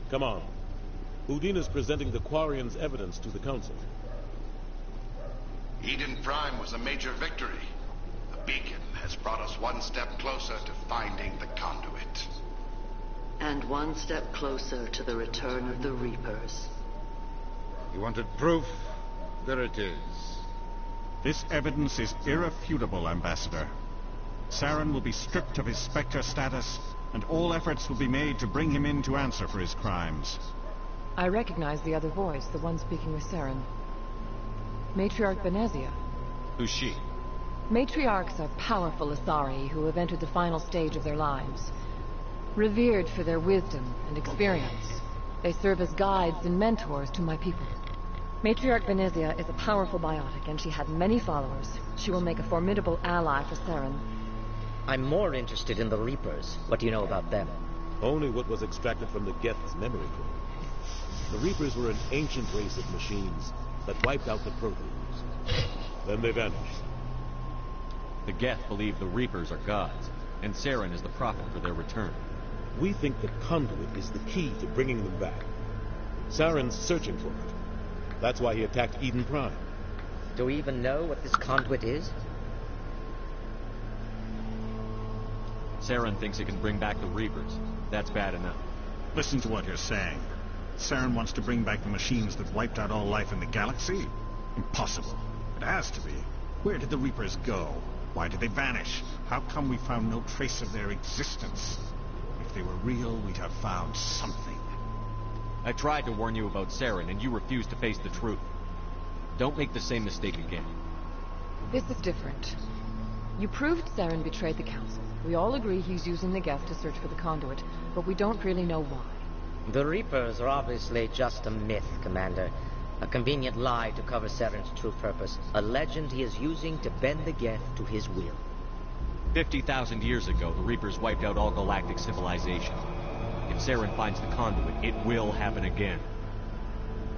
Come on. Udine is presenting the Quarian's evidence to the Council. Eden Prime was a major victory. The beacon has brought us one step closer to finding the conduit. And one step closer to the return of the Reapers. You wanted proof? There it is. This evidence is irrefutable, Ambassador. Saren will be stripped of his Spectre status, and all efforts will be made to bring him in to answer for his crimes. I recognize the other voice, the one speaking with Saren. Matriarch Benezia. Who's she? Matriarchs are powerful Asari who have entered the final stage of their lives. Revered for their wisdom and experience, they serve as guides and mentors to my people. Matriarch Benezia is a powerful biotic, and she had many followers. She will make a formidable ally for Saren. I'm more interested in the Reapers. What do you know about them? Only what was extracted from the Geth's memory core. The Reapers were an ancient race of machines that wiped out the Protheans. Then they vanished. The Geth believe the Reapers are gods, and Saren is the prophet for their return. We think the conduit is the key to bringing them back. Saren's searching for it. That's why he attacked Eden Prime. Do we even know what this conduit is? Saren thinks it can bring back the Reapers. That's bad enough. Listen to what you're saying. Saren wants to bring back the machines that wiped out all life in the galaxy? Impossible. It has to be. Where did the Reapers go? Why did they vanish? How come we found no trace of their existence? If they were real, we'd have found something. I tried to warn you about Saren, and you refused to face the truth. Don't make the same mistake again. This is different. You proved Saren betrayed the Council. We all agree he's using the Geth to search for the conduit, but we don't really know why. The Reapers are obviously just a myth, Commander. A convenient lie to cover Saren's true purpose. A legend he is using to bend the Geth to his will. 50,000 years ago, the Reapers wiped out all galactic civilization. If Saren finds the conduit, it will happen again.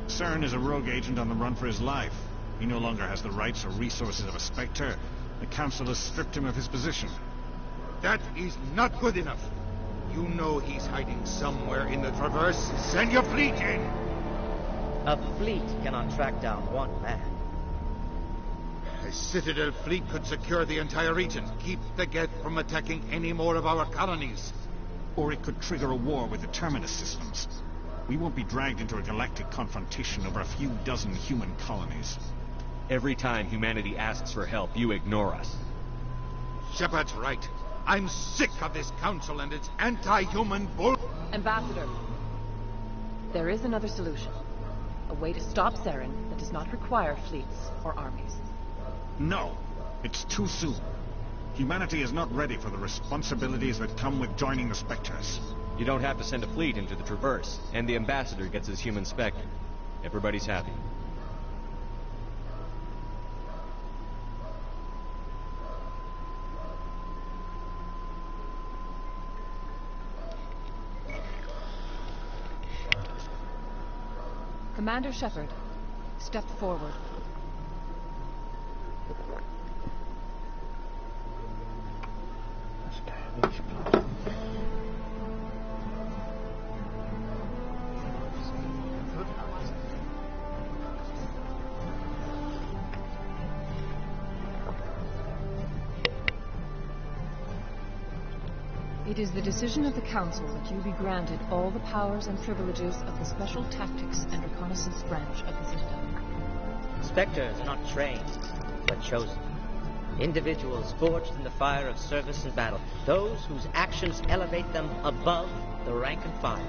Saren is a rogue agent on the run for his life. He no longer has the rights or resources of a Spectre. The Council has stripped him of his position. That is not good enough. You know he's hiding somewhere in the Traverse. Send your fleet in! A fleet cannot track down one man. A Citadel fleet could secure the entire region, keep the Geth from attacking any more of our colonies. Or it could trigger a war with the Terminus systems. We won't be dragged into a galactic confrontation over a few dozen human colonies. Every time humanity asks for help, you ignore us. Shepard's right. I'm sick of this council and its anti-human bull... Ambassador, there is another solution. A way to stop Saren that does not require fleets or armies. No, it's too soon. Humanity is not ready for the responsibilities that come with joining the Spectres. You don't have to send a fleet into the Traverse, and the Ambassador gets his human Spectre. Everybody's happy. Commander Shepard, step forward. It is the decision of the Council that you be granted all the powers and privileges of the Special Tactics and Reconnaissance branch of the Citadel. Spectres are not trained, but chosen. Individuals forged in the fire of service and battle. Those whose actions elevate them above the rank and file.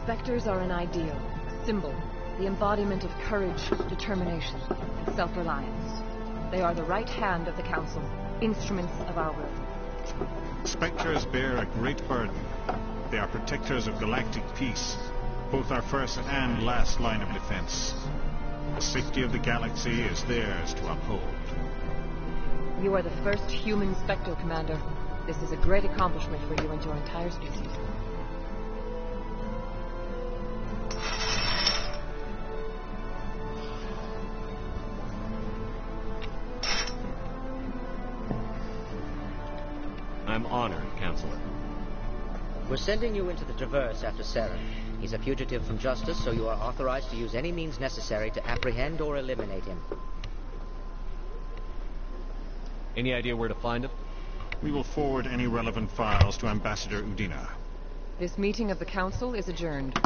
Spectres are an ideal, symbol, the embodiment of courage, determination, and self-reliance. They are the right hand of the Council, instruments of our will. Spectres bear a great burden. They are protectors of galactic peace, both our first and last line of defense. The safety of the galaxy is theirs to uphold. You are the first human Spectre, Commander. This is a great accomplishment for you and your entire species. I'm honored, Counselor. We're sending you into the Traverse after Saren. He's a fugitive from justice, so you are authorized to use any means necessary to apprehend or eliminate him. Any idea where to find him? We will forward any relevant files to Ambassador Udina. This meeting of the Council is adjourned.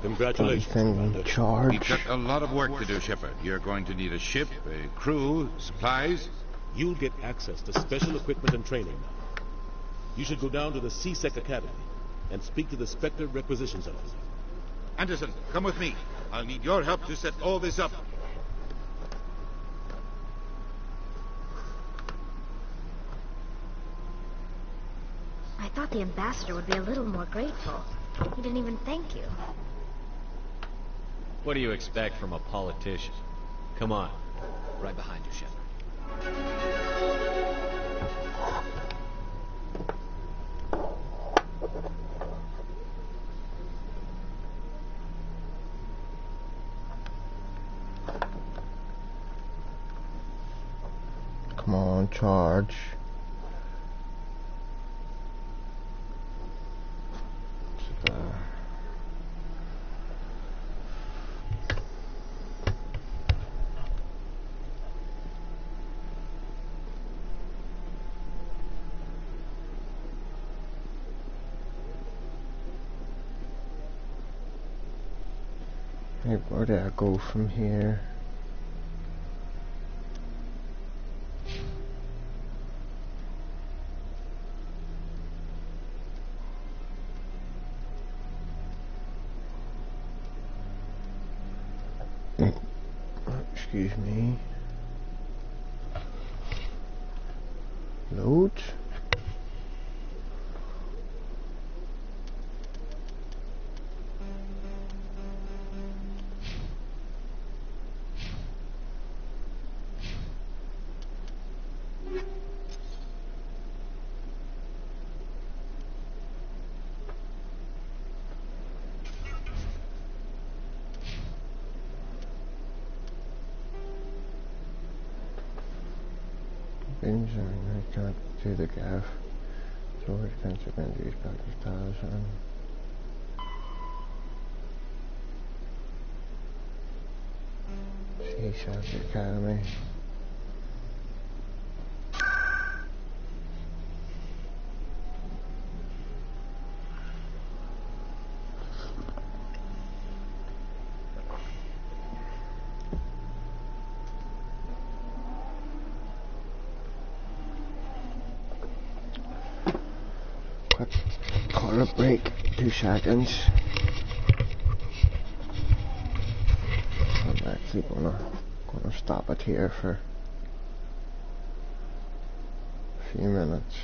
Congratulations, Commander. We've got a lot of work to do, Shepard. You're going to need a ship, a crew, supplies. You'll get access to special equipment and training now. You should go down to the C-Sec Academy and speak to the Spectre Requisitions Officer. Anderson, come with me. I'll need your help to set all this up. I thought the Ambassador would be a little more grateful. He didn't even thank you. What do you expect from a politician? Come on. Right behind you, Shepard. charge. So, hey, where do I go from here? Excuse me. Load. I can't do the gaff. So it can spend these back to 1,000. Seaside Academy. Call a break, 2 seconds. I'm actually gonna stop it here for a few minutes.